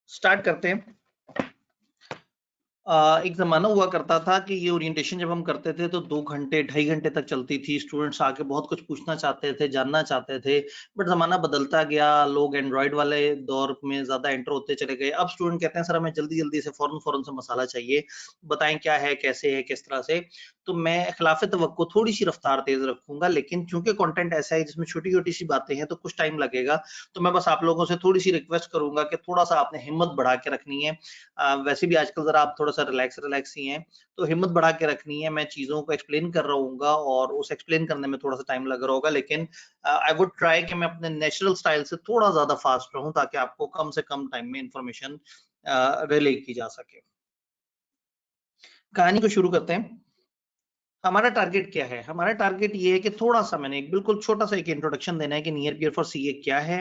Start करते हैं। एक ज़माना हुआ करता था कि ये ओरिएंटेशन जब हम करते थे तो 2 घंटे, ढाई घंटे तक चलती थी। स्टूडेंट्स आके बहुत कुछ पूछना चाहते थे, जानना चाहते थे, बट ज़माना बदलता गया, लोग एंड्रॉयड वाले दौर में ज़्यादा एंटर होते चले गए। अब स्टूडेंट कहते हैं सर हमें जल्दी-जल्दी से फ़ौरन-फ़ौरन से मसाला चाहिए, बताएँ क्या है, कैसे है, किस तरह से? तो मैं खिलाफ़े तवक्को थोड़ी-सी रफ़्तार तेज़ रखूँगा, लेकिन चूँकि कंटेंट ऐसा है जिसमें छोटी-छोटी सी बातें हैं, तो कुछ टाइम लगेगा। तो मैं बस आप लोगों से थोड़ी-सी रिक्वेस्ट करूँगा कि थोड़ा-सा आपने हिम्मत बढ़ा के रखनी है। वैसे भी आजकल ज़रा आप थोड़ा-सा रिलैक्स ही हैं, तो हिम्मत बढ़ा के रखनी है। मैं चीज़ों को एक्सप्लेन कर रहा हूँगा और उस एक्सप्लेन करने में थोड़ा-सा टाइम लग रहा होगा, लेकिन आई वुड ट्राई कि मैं अपने नेचुरल स्टाइल से थोड़ा ज़्यादा फ़ास्ट रहूँ ताकि आपको कम से कम टाइम में इन्फॉर्मेशन रिले की जा सके। कहानी को शुरू करते हैं। हमारा टारगेट क्या है? हमारा टारगेट ये है कि थोड़ा-सा मैंने एक बिल्कुल छोटा-सा एक इंट्रोडक्शन देना है कि नियर पीयर फॉर सीए क्या है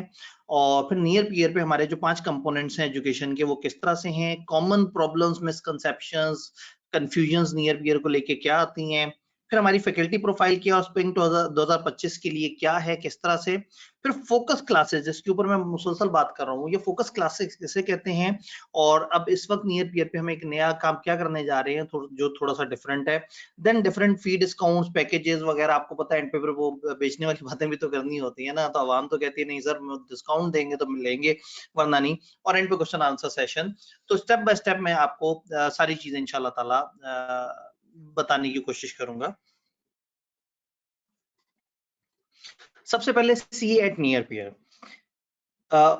और फिर नियर पीयर पे हमारे जो 5 कंपोनेंट्स हैं एजुकेशन के वो किस तरह से हैं, common problems, misconceptions, confusions near peer को लेके क्या आती हैं, फिर हमारी फैकल्टी प्रोफाइल क्या है और स्प्रिंग 2025 के लिए क्या है, किस तरह से, फिर फोकस क्लासेस जिसके ऊपर मैं मुसलसल बात कर रहा हूँ, ये फोकस क्लासेस किसे कहते हैं और अब इस वक़्त नियर पीयर पे हम एक नया काम क्या करने जा रहे हैं जो थोड़ा-सा डिफरेंट है। देन डिफरेंट फी डिस्काउंट्स, पैकेजेस वगैरह आपको पता है एंड पे फिर वो बेचने वाली बातें भी तो करनी होती है ना, तो अवाम तो कहती है नहीं सर डिस्काउंट देंगे तो लेंगे वरना नहीं और एंड पे क्वेश्चन आंसर सेशन। तो स्टेप बाय स्टेप मैं आपको सारी चीजें इंशाल्लाह ताला बताने की कोशिश करूंगा। सबसे पहले सी एट नियर पीयर।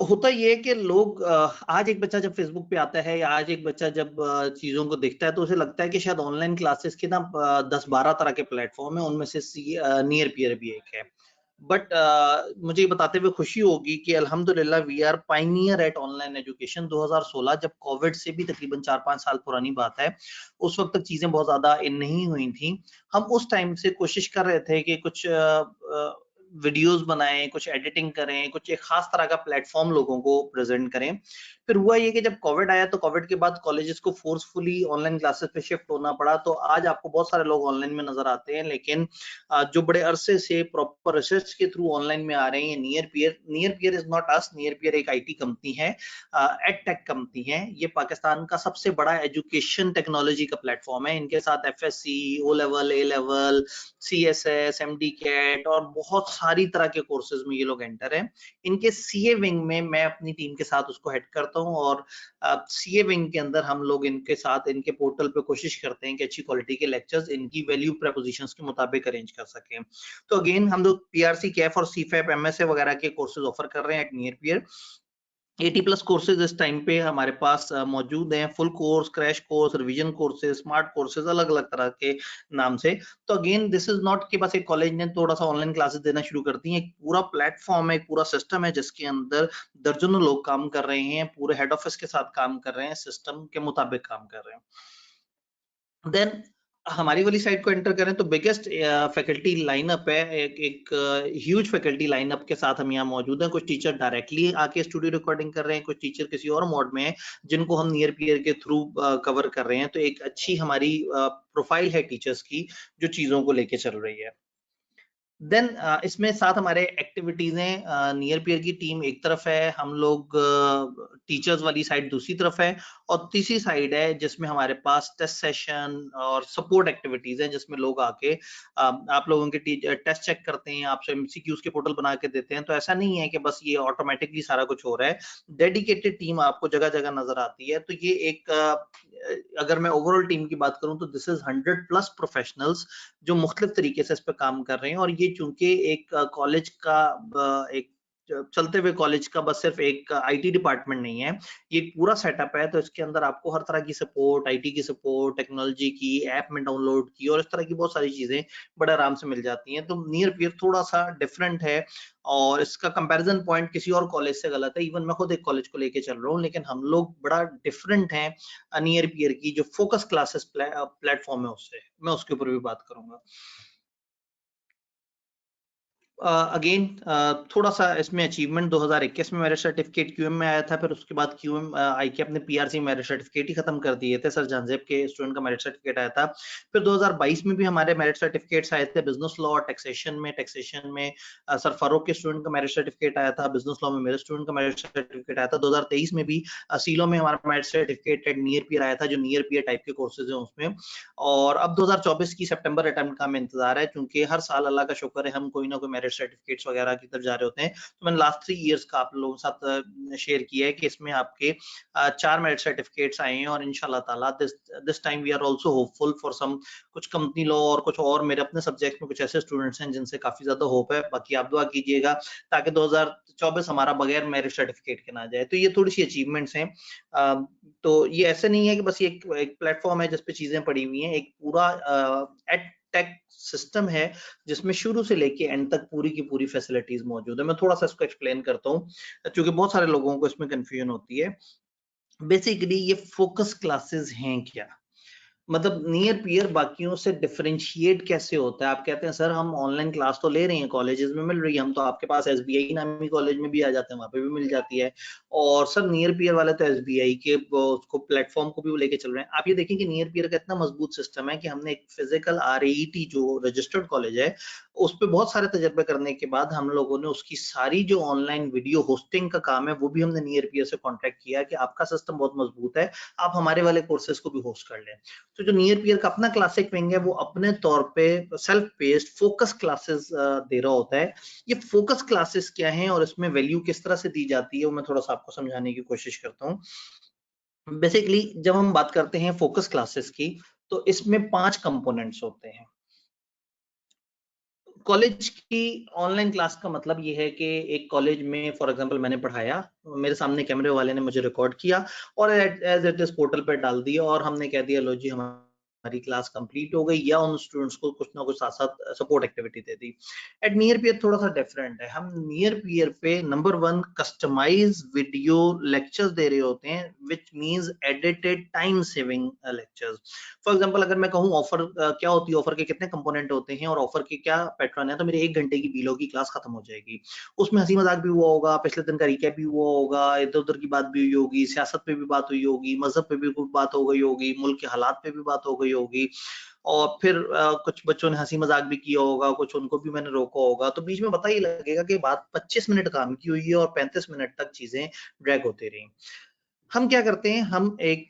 होता ये है कि लोग आज एक बच्चा जब फ़ेसबुक पे आता है या आज एक बच्चा जब चीज़ों को देखता है तो उसे लगता है कि शायद ऑनलाइन क्लासेस के ना 10-12 तरह के प्लेटफ़ॉर्म हैं, उनमें से नियर पीयर भी एक है। बट मुझे ये बताते हुए खुशी होगी कि अल्हम्दुलिल्लाह we are pioneer at online education. 2016 जब कोविड से भी तकरीबन 4-5 साल पुरानी बात है, उस वक़्त तक चीज़ें बहुत ज़्यादा इन नहीं हुई थी। हम उस टाइम से कोशिश कर रहे थे कि कुछ वीडियोज़ बनाएँ, कुछ एडिटिंग करें, कुछ एक ख़ास तरह का प्लेटफ़ॉर्म लोगों को प्रेज़ेंट करें। फिर हुआ ये कि जब कोविड आया तो कोविड के बाद कॉलेजेस को फ़ोर्सफुली ऑनलाइन क्लासेस पे शिफ्ट होना पड़ा, तो आज आपको बहुत सारे लोग ऑनलाइन में नज़र आते हैं, लेकिन जो बड़े अरसे से प्रॉपर रिसर्च के थ्रू ऑनलाइन में आ रहे हैं, near peer is not us, near peer एक आईटी कंपनी है, एडटेक कंपनी है। ये पाकिस्तान का सबसे बड़ा एजुकेशन टेक्नोलॉजी का प्लेटफ़ॉर्म है। इनके साथ एफएससी, ओ लेवल, ए लेवल, सीएसएस, एमडी कैट और बहुत सारी तरह के कोर्सेज़ में ये लोग एंटर हैं। इनके सीए विंग में मैं अपनी टीम के साथ उसको हेड करता हूँ और सीए विंग के अंदर हम लोग इनके साथ इनके पोर्टल पे कोशिश करते हैं कि अच्छी क्वालिटी के लेक्चर्स इनकी वैल्यू प्रपोजिशंस के मुताबिक अरेंज कर सकें। तो अगेन हम लोग पीआरसी, कैफ और सीफैप, एमएसए वगैरह के कोर्सेज ऑफर कर रहे हैं at NearPeer. 80 plus courses इस टाइम पे हमारे पास मौजूद हैं, full course, crash course, revision courses, smart courses, अलग-अलग तरह के नाम से। तो अगेन दिस इज़ नॉट कि बस एक कॉलेज ने थोड़ा-सा ऑनलाइन क्लासेस देना शुरू कर दी हैं, एक पूरा प्लेटफ़ॉर्म है, एक पूरा सिस्टम है जिसके अंदर दर्जनों लोग काम कर रहे हैं, पूरे हेड ऑफिस के साथ काम कर रहे हैं, सिस्टम के मुताबिक काम कर रहे हैं। देन हमारी वाली साइड को एंटर करें तो बिगेस्ट फैकल्टी लाइनअप है, एक ह्यूज फैकल्टी लाइनअप के साथ हम यहाँ मौजूद हैं। कुछ टीचर डायरेक्टली आके स्टूडियो रिकॉर्डिंग कर रहे हैं, कुछ टीचर किसी और मोड में हैं, जिनको हम नियर पीयर के थ्रू कवर कर रहे हैं। तो एक अच्छी हमारी प्रोफाइल है टीचर्स की, जो चीज़ों को लेके चल रही है। देन इसमें साथ हमारे एक्टिविटीज़ हैं, नियर पीयर की टीम एक तरफ है, हम लोग टीचर्स वाली साइड दूसरी तरफ है और तीसरी साइड है जिसमें हमारे पास टेस्ट सेशन और सपोर्ट एक्टिविटीज़ हैं जिसमें लोग आके आप लोगों के टेस्ट चेक करते हैं, आपसे एमसीक्यूज़ के पोर्टल बना के देते हैं। तो ऐसा नहीं है कि बस ये ऑटोमेटिकली सारा कुछ हो रहा है, डेडिकेटेड टीम आपको जगह-जगह नज़र आती है। तो ये एक अगर मैं ओवरऑल टीम की बात करूँ तो दिस इज़ 100 प्लस प्रोफेशनल्स जो मुख्तलिफ तरीके से इस पे काम कर रहे हैं और ये चूँकि एक कॉलेज का एक चलते हुए कॉलेज का बस सिर्फ एक आईटी डिपार्टमेंट नहीं है, ये एक पूरा सेटअप है, तो इसके अंदर आपको हर तरह की सपोर्ट, आईटी की सपोर्ट, टेक्नोलॉजी की, ऐप में डाउनलोड की और इस तरह की बहुत सारी चीज़ें बड़े आराम से मिल जाती हैं। तो नियर पीयर थोड़ा-सा डिफरेंट है और इसका कंपैरिज़न पॉइंट किसी और कॉलेज से गलत है। इवन मैं खुद एक कॉलेज को लेके चल रहा हूँ, लेकिन हम लोग बड़ा डिफरेंट हैं नियर पीयर की जो फोकस क्लासेस प्लेटफ़ॉर्म है उससे। मैं उसके ऊपर भी बात करूँगा। अगेन थोड़ा सा इसमें अचीवमेंट 2021 में मेरे सर्टिफिकेट क्यूएम में आया था, फिर उसके बाद क्यूएम आई के अपने पीआरसी मेरिट सर्टिफिकेट ही खत्म कर दिए थे, सर जानजेब के स्टूडेंट का मेरिट सर्टिफिकेट आया था। फिर 2022 में भी हमारे मेरिट सर्टिफिकेट्स आए थे बिजनेस लॉ और टैक्सेशन में सर फारूक के स्टूडेंट का मेरिट सर्टिफिकेट आया था, बिजनेस लॉ में मेरे स्टूडेंट का मेरिट सर्टिफिकेट आया था। 2023 में भी सीलो में हमारा मेरिट सर्टिफिकेट नियर पीयर आया था, जो नियर पीयर टाइप के कोर्सेज है उसमें। और अब 2024 की सितंबर अटेम्प्ट का हमें इंतजार है, क्योंकि हर साल अल्लाह का शुक्र है हम कोई ना कोई मेरिट सर्टिफिकेट्स वगैरह की तरफ जा रहे होते हैं। तो मैंने लास्ट 3 इयर्स का आप लोगों के साथ शेयर किया है कि इसमें आपके 4 मेरिट सर्टिफिकेट्स आए हैं, और इंशाल्लाह ताला this time we are also hopeful for some कुछ कंपनी लॉ और कुछ और मेरे अपने सब्जेक्ट में कुछ ऐसे स्टूडेंट्स हैं जिनसे काफी ज्यादा होप है। बाकी आप दुआ कीजिएगा ताकि 2024 हमारा बगैर मेरिट सर्टिफिकेट के ना जाए। तो ये थोड़ी सी अचीवमेंट्स हैं। तो ये ऐसे नहीं है कि बस ये एक प्लेटफॉर्म है जिसपे चीजें पड़ी हुई हैं, एक पूरा एड टेक सिस्टम है जिसमें शुरू से लेके एंड तक पूरी की पूरी फैसिलिटीज मौजूद है। मैं थोड़ा सा इसको एक्सप्लेन करता हूँ, क्योंकि बहुत सारे लोगों को इसमें कंफ्यूजन होती है। बेसिकली ये फोकस क्लासेस हैं क्या, मतलब नियर पीयर बाकियों से डिफरेंशिएट कैसे होता है। आप कहते हैं सर हम ऑनलाइन क्लास तो ले रहे हैं, कॉलेजेस में मिल रही है, हम तो आपके पास एसबीआई नामी कॉलेज में भी आ जाते हैं, वहां पे भी मिल जाती है। और सर नियर पीयर वाले तो एसबीआई के उसको प्लेटफॉर्म को भी वो लेके चल रहे हैं। आप ये देखें कि नियर पीयर का इतना मजबूत सिस्टम है कि हमने एक फिजिकल आरएईटी जो रजिस्टर्ड कॉलेज है उस पर बहुत सारे तजर्बे करने के बाद हम लोगों ने उसकी सारी जो ऑनलाइन वीडियो होस्टिंग का काम है वो भी हमने नियर पीयर से कॉन्ट्रैक्ट किया कि आपका सिस्टम बहुत मजबूत है, आप हमारे वाले कोर्सेज को भी होस्ट कर लें। तो जो नियर पीयर का अपना क्लासिक विंग है वो अपने तौर पे सेल्फ बेस्ड फोकस क्लासेस दे रहा होता है। ये फोकस क्लासेस क्या हैं और इसमें वैल्यू किस तरह से दी जाती है वो मैं थोड़ा सा आपको समझाने की कोशिश करता हूँ। बेसिकली जब हम बात करते हैं फोकस क्लासेस की तो इसमें 5 कंपोनेंट्स होते हैं। कॉलेज की ऑनलाइन क्लास का मतलब ये है कि एक कॉलेज में फॉर एग्जांपल मैंने पढ़ाया, मेरे सामने कैमरे वाले ने मुझे रिकॉर्ड किया और एज इट इज पोर्टल पर डाल दिया और हमने कह दिया लो जी हमारी क्लास कंप्लीट हो गई, या उन स्टूडेंट्स को कुछ ना कुछ साथ साथ सपोर्ट एक्टिविटी दे दी। एट नियर पीयर थोड़ा सा डिफरेंट है, हम नियर पीयर पे नंबर 1 कस्टमाइज वीडियो लेक्चर्स दे रहे होते हैं which means edited time saving lectures. For example अगर मैं कहूँ ऑफर क्या होती है, ऑफर के कितने कंपोनेंट होते हैं और ऑफर के क्या पैटर्न है, तो मेरे 1 घंटे की बीलो की क्लास खत्म हो जाएगी। उसमें हंसी मजाक भी हुआ होगा, पिछले दिन का रिकैप भी हुआ होगा, इधर उधर की बात भी हुई होगी, सियासत पे भी बात हुई होगी, मजहब पे भी कुछ बात हो गई होगी, मुल्क के हालात पे भी बात हो गई होगी, और फिर कुछ बच्चों ने हंसी मजाक भी किया होगा, कुछ उनको भी मैंने रोका होगा। तो बीच में पता ही लगेगा कि बात 25 मिनट काम की हुई है और 35 मिनट तक चीजें ड्रैग होती रही। हम क्या करते हैं, हम एक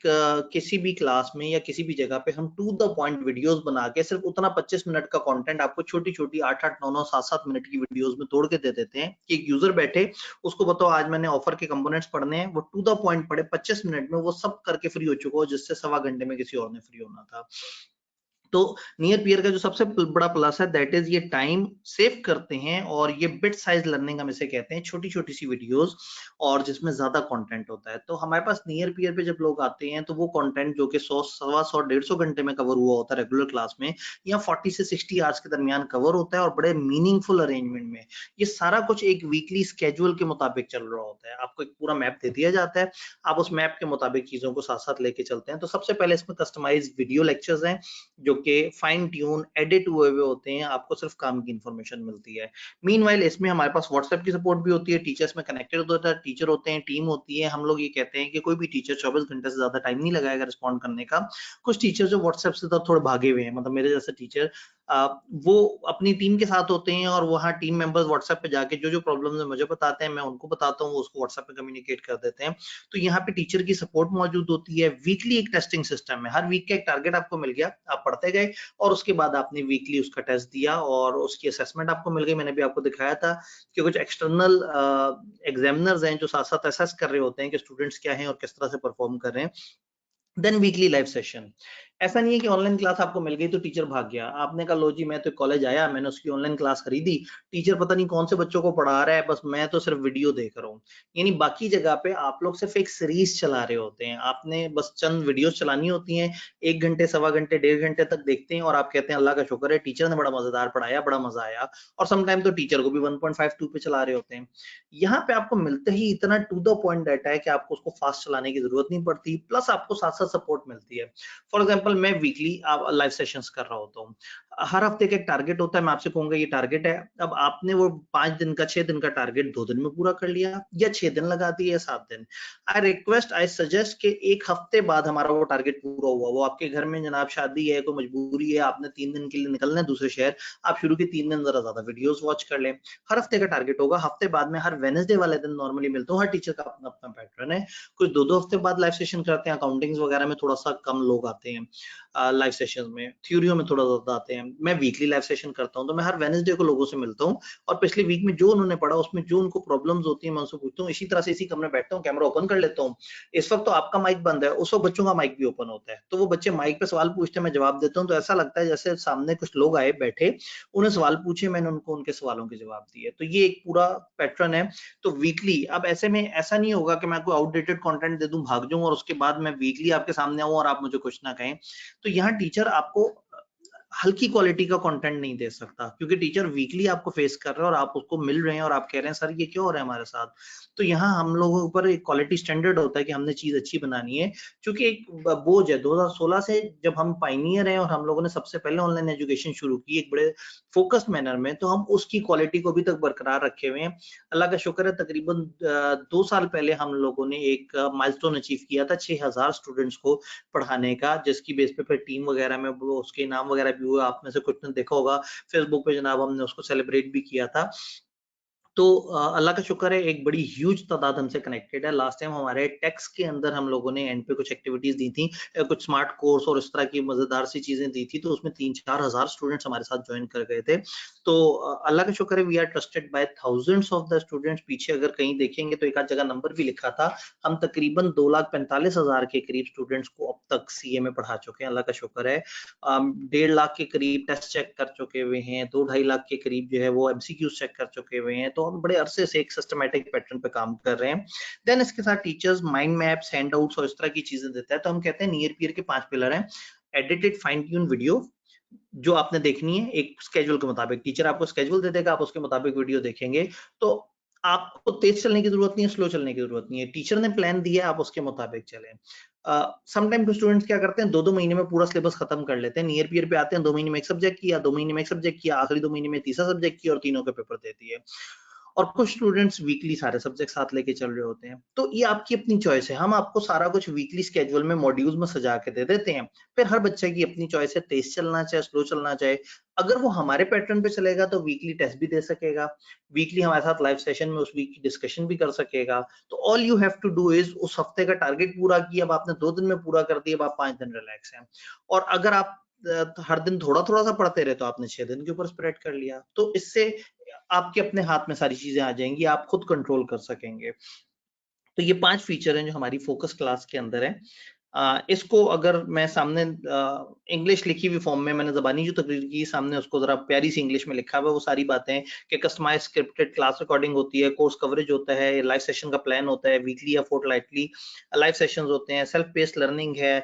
किसी भी क्लास में या किसी भी जगह पे हम टू द पॉइंट वीडियोस बना के सिर्फ उतना 25 मिनट का कंटेंट आपको छोटी छोटी 8-8 9-9 7-7 मिनट की वीडियोस में तोड़ के दे देते हैं कि एक यूजर बैठे, उसको बताओ आज मैंने ऑफर के कंपोनेंट्स पढ़ने हैं, वो टू द पॉइंट पढ़े 25 मिनट में वो सब करके फ्री हो चुका हो, जिससे सवा घंटे में किसी और ने फ्री होना था। तो नियर पीयर का जो सबसे बड़ा प्लस है दैट इज ये टाइम सेव करते हैं और ये बिट साइज लर्निंग हम इसे कहते हैं, छोटी छोटी सी वीडियोस और जिसमें ज्यादा कंटेंट होता है। तो हमारे पास नियर पीयर पे जब लोग आते हैं तो वो कंटेंट जो कि 100 सवा 100 150 घंटे में कवर हुआ होता है रेगुलर क्लास में, या 40 से 60 आवर्स के दरमियान कवर होता है और बड़े मीनिंगफुल अरेंजमेंट में। ये सारा कुछ एक वीकली स्केड्यूल के मुताबिक चल रहा होता है, आपको एक पूरा मैप दे दिया जाता है, आप उस मैप के मुताबिक चीजों को साथ साथ लेके चलते हैं। तो सबसे पहले इसमें कस्टमाइज वीडियो लेक्चर्स हैं जो कि फाइन ट्यून एडिट हुए हुए होते हैं, आपको सिर्फ काम की इंफॉर्मेशन मिलती है। मीनवाइल इसमें हमारे पास व्हाट्सएप की सपोर्ट भी होती है, टीचर्स में कनेक्टेड होता है, टीचर होते हैं, टीम होती है। हम लोग ये कहते हैं कि कोई भी टीचर 24 घंटे से ज्यादा टाइम नहीं लगाएगा रिस्पॉन्ड करने का। कुछ टीचर जो व्हाट्सएप से तो थोड़े भागे हुए हैं, मतलब मेरे जैसे टीचर वो अपनी टीम के साथ होते हैं और वहाँ टीम मेंबर्स व्हाट्सएप पे जाके जो जो प्रॉब्लम्स है मुझे बताते हैं, मैं उनको बताता हूँ, वो उसको व्हाट्सएप पे कम्युनिकेट कर देते हैं। तो यहाँ पे टीचर की सपोर्ट मौजूद होती है। वीकली एक टेस्टिंग सिस्टम है, हर वीक का एक टारगेट आपको मिल गया, आप पढ़ते गए और उसके बाद आपने वीकली उसका टेस्ट दिया और उसकी असेसमेंट आपको मिल गई। मैंने भी आपको दिखाया था कि कुछ एक्सटर्नल एग्जामिनर्स हैं जो साथ साथ असेस कर रहे होते हैं कि स्टूडेंट्स क्या हैं और किस तरह से परफॉर्म कर रहे हैं। Then weekly live session. ऐसा नहीं है कि ऑनलाइन क्लास आपको मिल गई तो टीचर भाग गया, आपने कहा लो जी मैं तो कॉलेज आया, मैंने उसकी ऑनलाइन क्लास खरीदी, टीचर पता नहीं कौन से बच्चों को पढ़ा रहा है, बस मैं तो सिर्फ वीडियो देख रहा हूँ। यानी बाकी जगह पे आप लोग सिर्फ एक सीरीज चला रहे होते हैं, आपने बस चंद वीडियो चलानी होती हैं, 1 घंटे सवा घंटे 1.5 घंटे तक देखते हैं और आप कहते हैं अल्लाह का शुक्र है टीचर ने बड़ा मजेदार पढ़ाया, बड़ा मजा आया। और समटाइम तो टीचर को भी 1.52 पे चला रहे होते हैं। यहाँ पे आपको मिलते ही इतना टू द पॉइंट डाटा है कि आपको उसको फास्ट चलाने की जरूरत नहीं पड़ती, प्लस आपको साथ साथ सपोर्ट मिलती है। फॉर एग्जाम्पल मैं वीकली लाइव सेशंस कर रहा होता हूँ, हर हफ्ते का एक टारगेट होता है, मैं आपसे कहूंगा ये टारगेट है। अब आपने वो 5 दिन का 6 दिन का टारगेट 2 दिन में पूरा कर लिया या 6 दिन लगा दिए या 7 दिन, आई सजेस्ट कि एक हफ्ते बाद हमारा वो टारगेट पूरा हुआ। वो आपके घर में जनाब शादी है, कोई मजबूरी है, आपने 3 दिन के लिए निकलना है दूसरे शहर, आप शुरू के 3 दिन जरा ज्यादा वीडियोस वॉच कर लें। हर हफ्ते का टारगेट होगा। हफ्ते बाद में हर वेडनेसडे वाले दिन नॉर्मली मिलता हूँ। हर टीचर का अपना अपना पैटर्न है। कुछ 2-2 हफ्ते बाद लाइव सेशन करते हैं। अकाउंटिंग वगैरह में थोड़ा सा कम लोग आते हैं लाइव सेशन में, थ्योरियों में थोड़ा ज्यादा आते हैं। मैं वीकली लाइव सेशन करता हूँ, तो मैं हर वेडनेसडे को लोगों से मिलता हूँ और पिछले वीक में जो उन्होंने पढ़ा उसमें जो उनको प्रॉब्लम्स होती है मैं उनसे पूछता हूँ। इसी तरह से इसी कमरे में बैठता हूँ, कैमरा ओपन कर लेता हूँ। इस वक्त तो आपका माइक बंद है, उस वक्त बच्चों का माइक भी ओपन होता है, तो वो बच्चे माइक पे सवाल पूछते हैं, मैं जवाब देता हूँ। तो ऐसा लगता है जैसे सामने कुछ लोग आए बैठे, उन्हें सवाल पूछे, मैंने उनको उनके सवालों के जवाब दिए। तो ये एक पूरा पैटर्न है। तो वीकली, अब ऐसे में ऐसा नहीं होगा कि मैं आपको आउटडेटेड कंटेंट दे दूं, भाग जाऊं और उसके बाद मैं वीकली आपके सामने आऊं और आप मुझे कुछ ना कहें। तो यहाँ टीचर आपको हल्की क्वालिटी का कंटेंट नहीं दे सकता, क्योंकि टीचर वीकली आपको फेस कर रहे हैं और आप उसको मिल रहे हैं और आप कह रहे हैं सर ये क्यों हो रहा है हमारे साथ। तो यहाँ हम लोगों के ऊपर एक क्वालिटी स्टैंडर्ड होता है कि हमने चीज अच्छी बनानी है, क्योंकि एक बोझ है। 2016 से जब हम पाइनियर हैं और हम लोगों ने सबसे पहले ऑनलाइन एजुकेशन शुरू की एक बड़े फोकस्ड मैनर में, तो हम उसकी क्वालिटी को भी तक बरकरार रखे हुए हैं। अल्लाह का शुक्र है, तकरीबन 2 साल पहले हम लोगों ने एक माइलस्टोन अचीव किया था 6000 स्टूडेंट्स को पढ़ाने का, जिसकी बेस पे फिर टीम वगैरह में वो उसके इनाम वगैरह भी हुए। आप में से कुछ ने देखा होगा फेसबुक पे जनाब, हमने उसको सेलिब्रेट भी किया था। तो अल्लाह का शुक्र है एक बड़ी ह्यूज तादाद हमसे कनेक्टेड है। लास्ट टाइम हमारे टेक्स के अंदर हम लोगों ने एंड पे कुछ एक्टिविटीज दी थी, कुछ स्मार्ट कोर्स और इस तरह की मजेदार सी चीजें दी थी, तो उसमें 3-4 हजार स्टूडेंट्स हमारे साथ ज्वाइन कर गए थे। तो अल्लाह का शुक्र है we are trusted by thousands of the students. पीछे अगर कहीं देखेंगे तो एक आध जगह नंबर भी लिखा था, हम तकरीबन 2,45,000 के करीब स्टूडेंट्स को अब तक सीए में पढ़ा चुके हैं, अल्लाह का शुक्र है। 1.5 लाख के करीब टेस्ट चेक कर चुके हुए हैं, 2-2.5 लाख के करीब जो है वो एमसीक्यू चेक कर चुके हुए हैं। तो हम बड़े अरसे से एक सिस्टमैटिक पैटर्न पे काम कर रहे हैं। देन इसके साथ टीचर्स माइंड मैप्स, हैंडआउट्स और इस तरह की चीजें देता है। तो हम कहते हैं नियर पीयर के 5 पिलर हैं। एडिटेड फाइन ट्यून वीडियो जो आपने देखनी है एक स्केड्यूल के मुताबिक, टीचर आपको स्केड्यूल दे देगा, आप उसके मुताबिक वीडियो देखेंगे। तो आपको तेज चलने की जरूरत नहीं है, स्लो चलने की जरूरत नहीं है, टीचर ने प्लान दिया आप उसके मुताबिक चलें। समटाइम स्टूडेंट्स क्या करते हैं, 2-2 महीने में पूरा सिलेबस खत्म कर लेते हैं। नियर पीयर पे आते हैं, 2 महीने में एक सब्जेक्ट किया, 2 महीने में एक सब्जेक्ट किया, आखिरी 2 महीने में तीसरा सब्जेक्ट किया और तीनों के पेपर दे दिए। और कुछ स्टूडेंट्स वीकली सारे सब्जेक्ट साथ लेके चल रहे होते हैं। तो ये आपकी अपनी चॉइस है, हम आपको सारा कुछ वीकली स्केड्यूल में मॉड्यूल्स में सजा के दे देते हैं। फिर हर बच्चे की अपनी चॉइस है, तेज चलना चाहे स्लो चलना चाहे। अगर वो हमारे पैटर्न पे चलेगा तो वीकली टेस्ट भी दे सकेगा, वीकली हमारे साथ लाइव सेशन में उस वीक की डिस्कशन भी कर सकेगा। तो all you have to do is उस हफ्ते का टारगेट पूरा किया, अब आपने 2 दिन में पूरा कर दिया, अब आप 5 दिन रिलैक्स हैं। और अगर आप हर दिन थोड़ा थोड़ा सा पढ़ते रहे तो आपने 6 दिन के ऊपर स्प्रेड कर लिया। तो इससे आपके अपने हाथ में सारी चीजें आ जाएंगी, आप खुद कंट्रोल कर सकेंगे। तो ये 5 फीचर हैं जो हमारी फोकस क्लास के अंदर है। इसको अगर मैं सामने इंग्लिश लिखी हुई फॉर्म में, मैंने ज़बानी जो तकरीर की सामने उसको जरा प्यारी सी इंग्लिश में लिखा हुआ है, वो सारी बातें कि कस्टमाइज स्क्रिप्टेड क्लास रिकॉर्डिंग होती है, कोर्स कवरेज होता है, लाइव सेशन का प्लान होता है, वीकली या फोर्टनाइटली लाइव सेशंस होते हैं, सेल्फ बेस्ड लर्निंग है,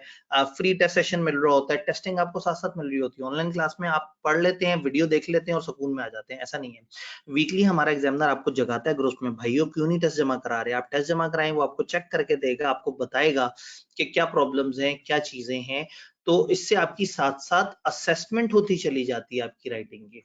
फ्री टेस्ट सेशन मिल रहा होता है, टेस्टिंग आपको साथ साथ मिल रही होती है। ऑनलाइन क्लास में आप पढ़ लेते हैं, वीडियो देख लेते हैं और सुकून में आ जाते हैं, ऐसा नहीं है। वीकली हमारा एग्जामिनर आपको जगाता है ग्रुप में, भाइयों क्यों नहीं टेस्ट जमा करा रहे, आप टेस्ट जमा कराएं, वो आपको चेक करके देगा, आपको बताएगा कि क्या प्रॉब्लम्स हैं, क्या चीजें हैं। तो इससे आपकी साथ साथ असेसमेंट होती चली जाती है आपकी राइटिंग की।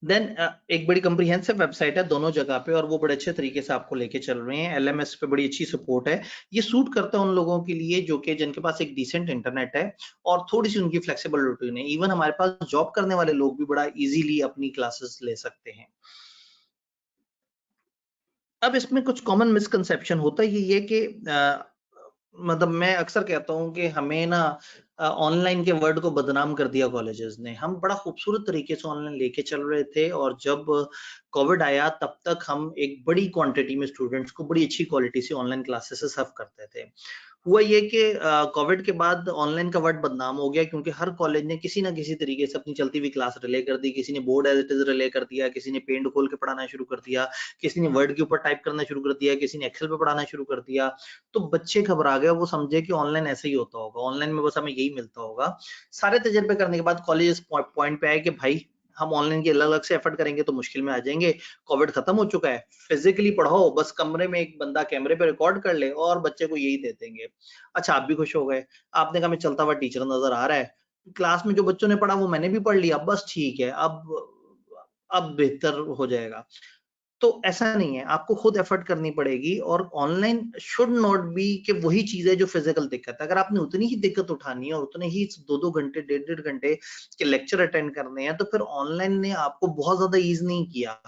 देन एक बड़ी कंप्रीहेंसिव वेबसाइट है दोनों जगह पे, और वो बड़े अच्छे तरीके से आपको लेके चल रहे हैं। एलएमएस पे बड़ी अच्छी सपोर्ट है। ये सूट करता है उन लोगों के लिए जो कि जिनके पास एक डिसेंट इंटरनेट है और थोड़ी सी उनकी फ्लेक्सिबल रूटीन है। इवन हमारे पास जॉब करने वाले लोग भी बड़ा इजीली अपनी क्लासेस ले सकते हैं। अब इसमें कुछ कॉमन मिसकंसेप्शन होता है ये कि मतलब मैं अक्सर कहता हूँ कि हमें ना ऑनलाइन के वर्ड को बदनाम कर दिया कॉलेजेस ने। हम बड़ा खूबसूरत तरीके से ऑनलाइन लेके चल रहे थे और जब कोविड आया तब तक हम एक बड़ी क्वांटिटी में स्टूडेंट्स को बड़ी अच्छी क्वालिटी से ऑनलाइन क्लासेस सर्व करते थे। हुआ ये कि कोविड के बाद ऑनलाइन का वर्ड बदनाम हो गया, क्योंकि हर कॉलेज ने किसी ना किसी तरीके से अपनी चलती हुई क्लास रिले कर दी। किसी ने board as it is relay कर दिया, किसी ने पेंट खोल के पढ़ाना शुरू कर दिया, किसी ने वर्ड के ऊपर टाइप करना शुरू कर दिया, किसी ने एक्सेल पे पढ़ाना शुरू कर दिया। तो बच्चे घबरा गए, वो समझे कि ऑनलाइन ऐसे ही होता होगा, ऑनलाइन में बस हमें यही मिलता होगा। सारे तजर्बे करने के बाद कॉलेज पॉइंट पे आए कि भाई हम ऑनलाइन की अलग अलग से एफर्ट करेंगे तो मुश्किल में आ जाएंगे। कोविड खत्म हो चुका है, फिजिकली पढ़ाओ, बस कमरे में एक बंदा कैमरे पे रिकॉर्ड कर ले और बच्चे को यही दे देंगे। अच्छा, आप भी खुश हो गए, आपने कहा मैं चलता हुआ टीचर नजर आ रहा है, क्लास में जो बच्चों ने पढ़ा वो मैंने भी पढ़ लिया, बस ठीक है, अब बेहतर हो जाएगा। तो ऐसा नहीं है, आपको खुद एफर्ट करनी पड़ेगी और ऑनलाइन शुड नॉट बी कि वही चीज है जो फिजिकल दिक्कत है। अगर आपने उतनी ही दिक्कत उठानी है और उतने ही 2-2 घंटे, डेढ़-डेढ़ घंटे के लेक्चर अटेंड करने हैं, तो फिर ऑनलाइन ने आपको बहुत ज्यादा ईज नहीं किया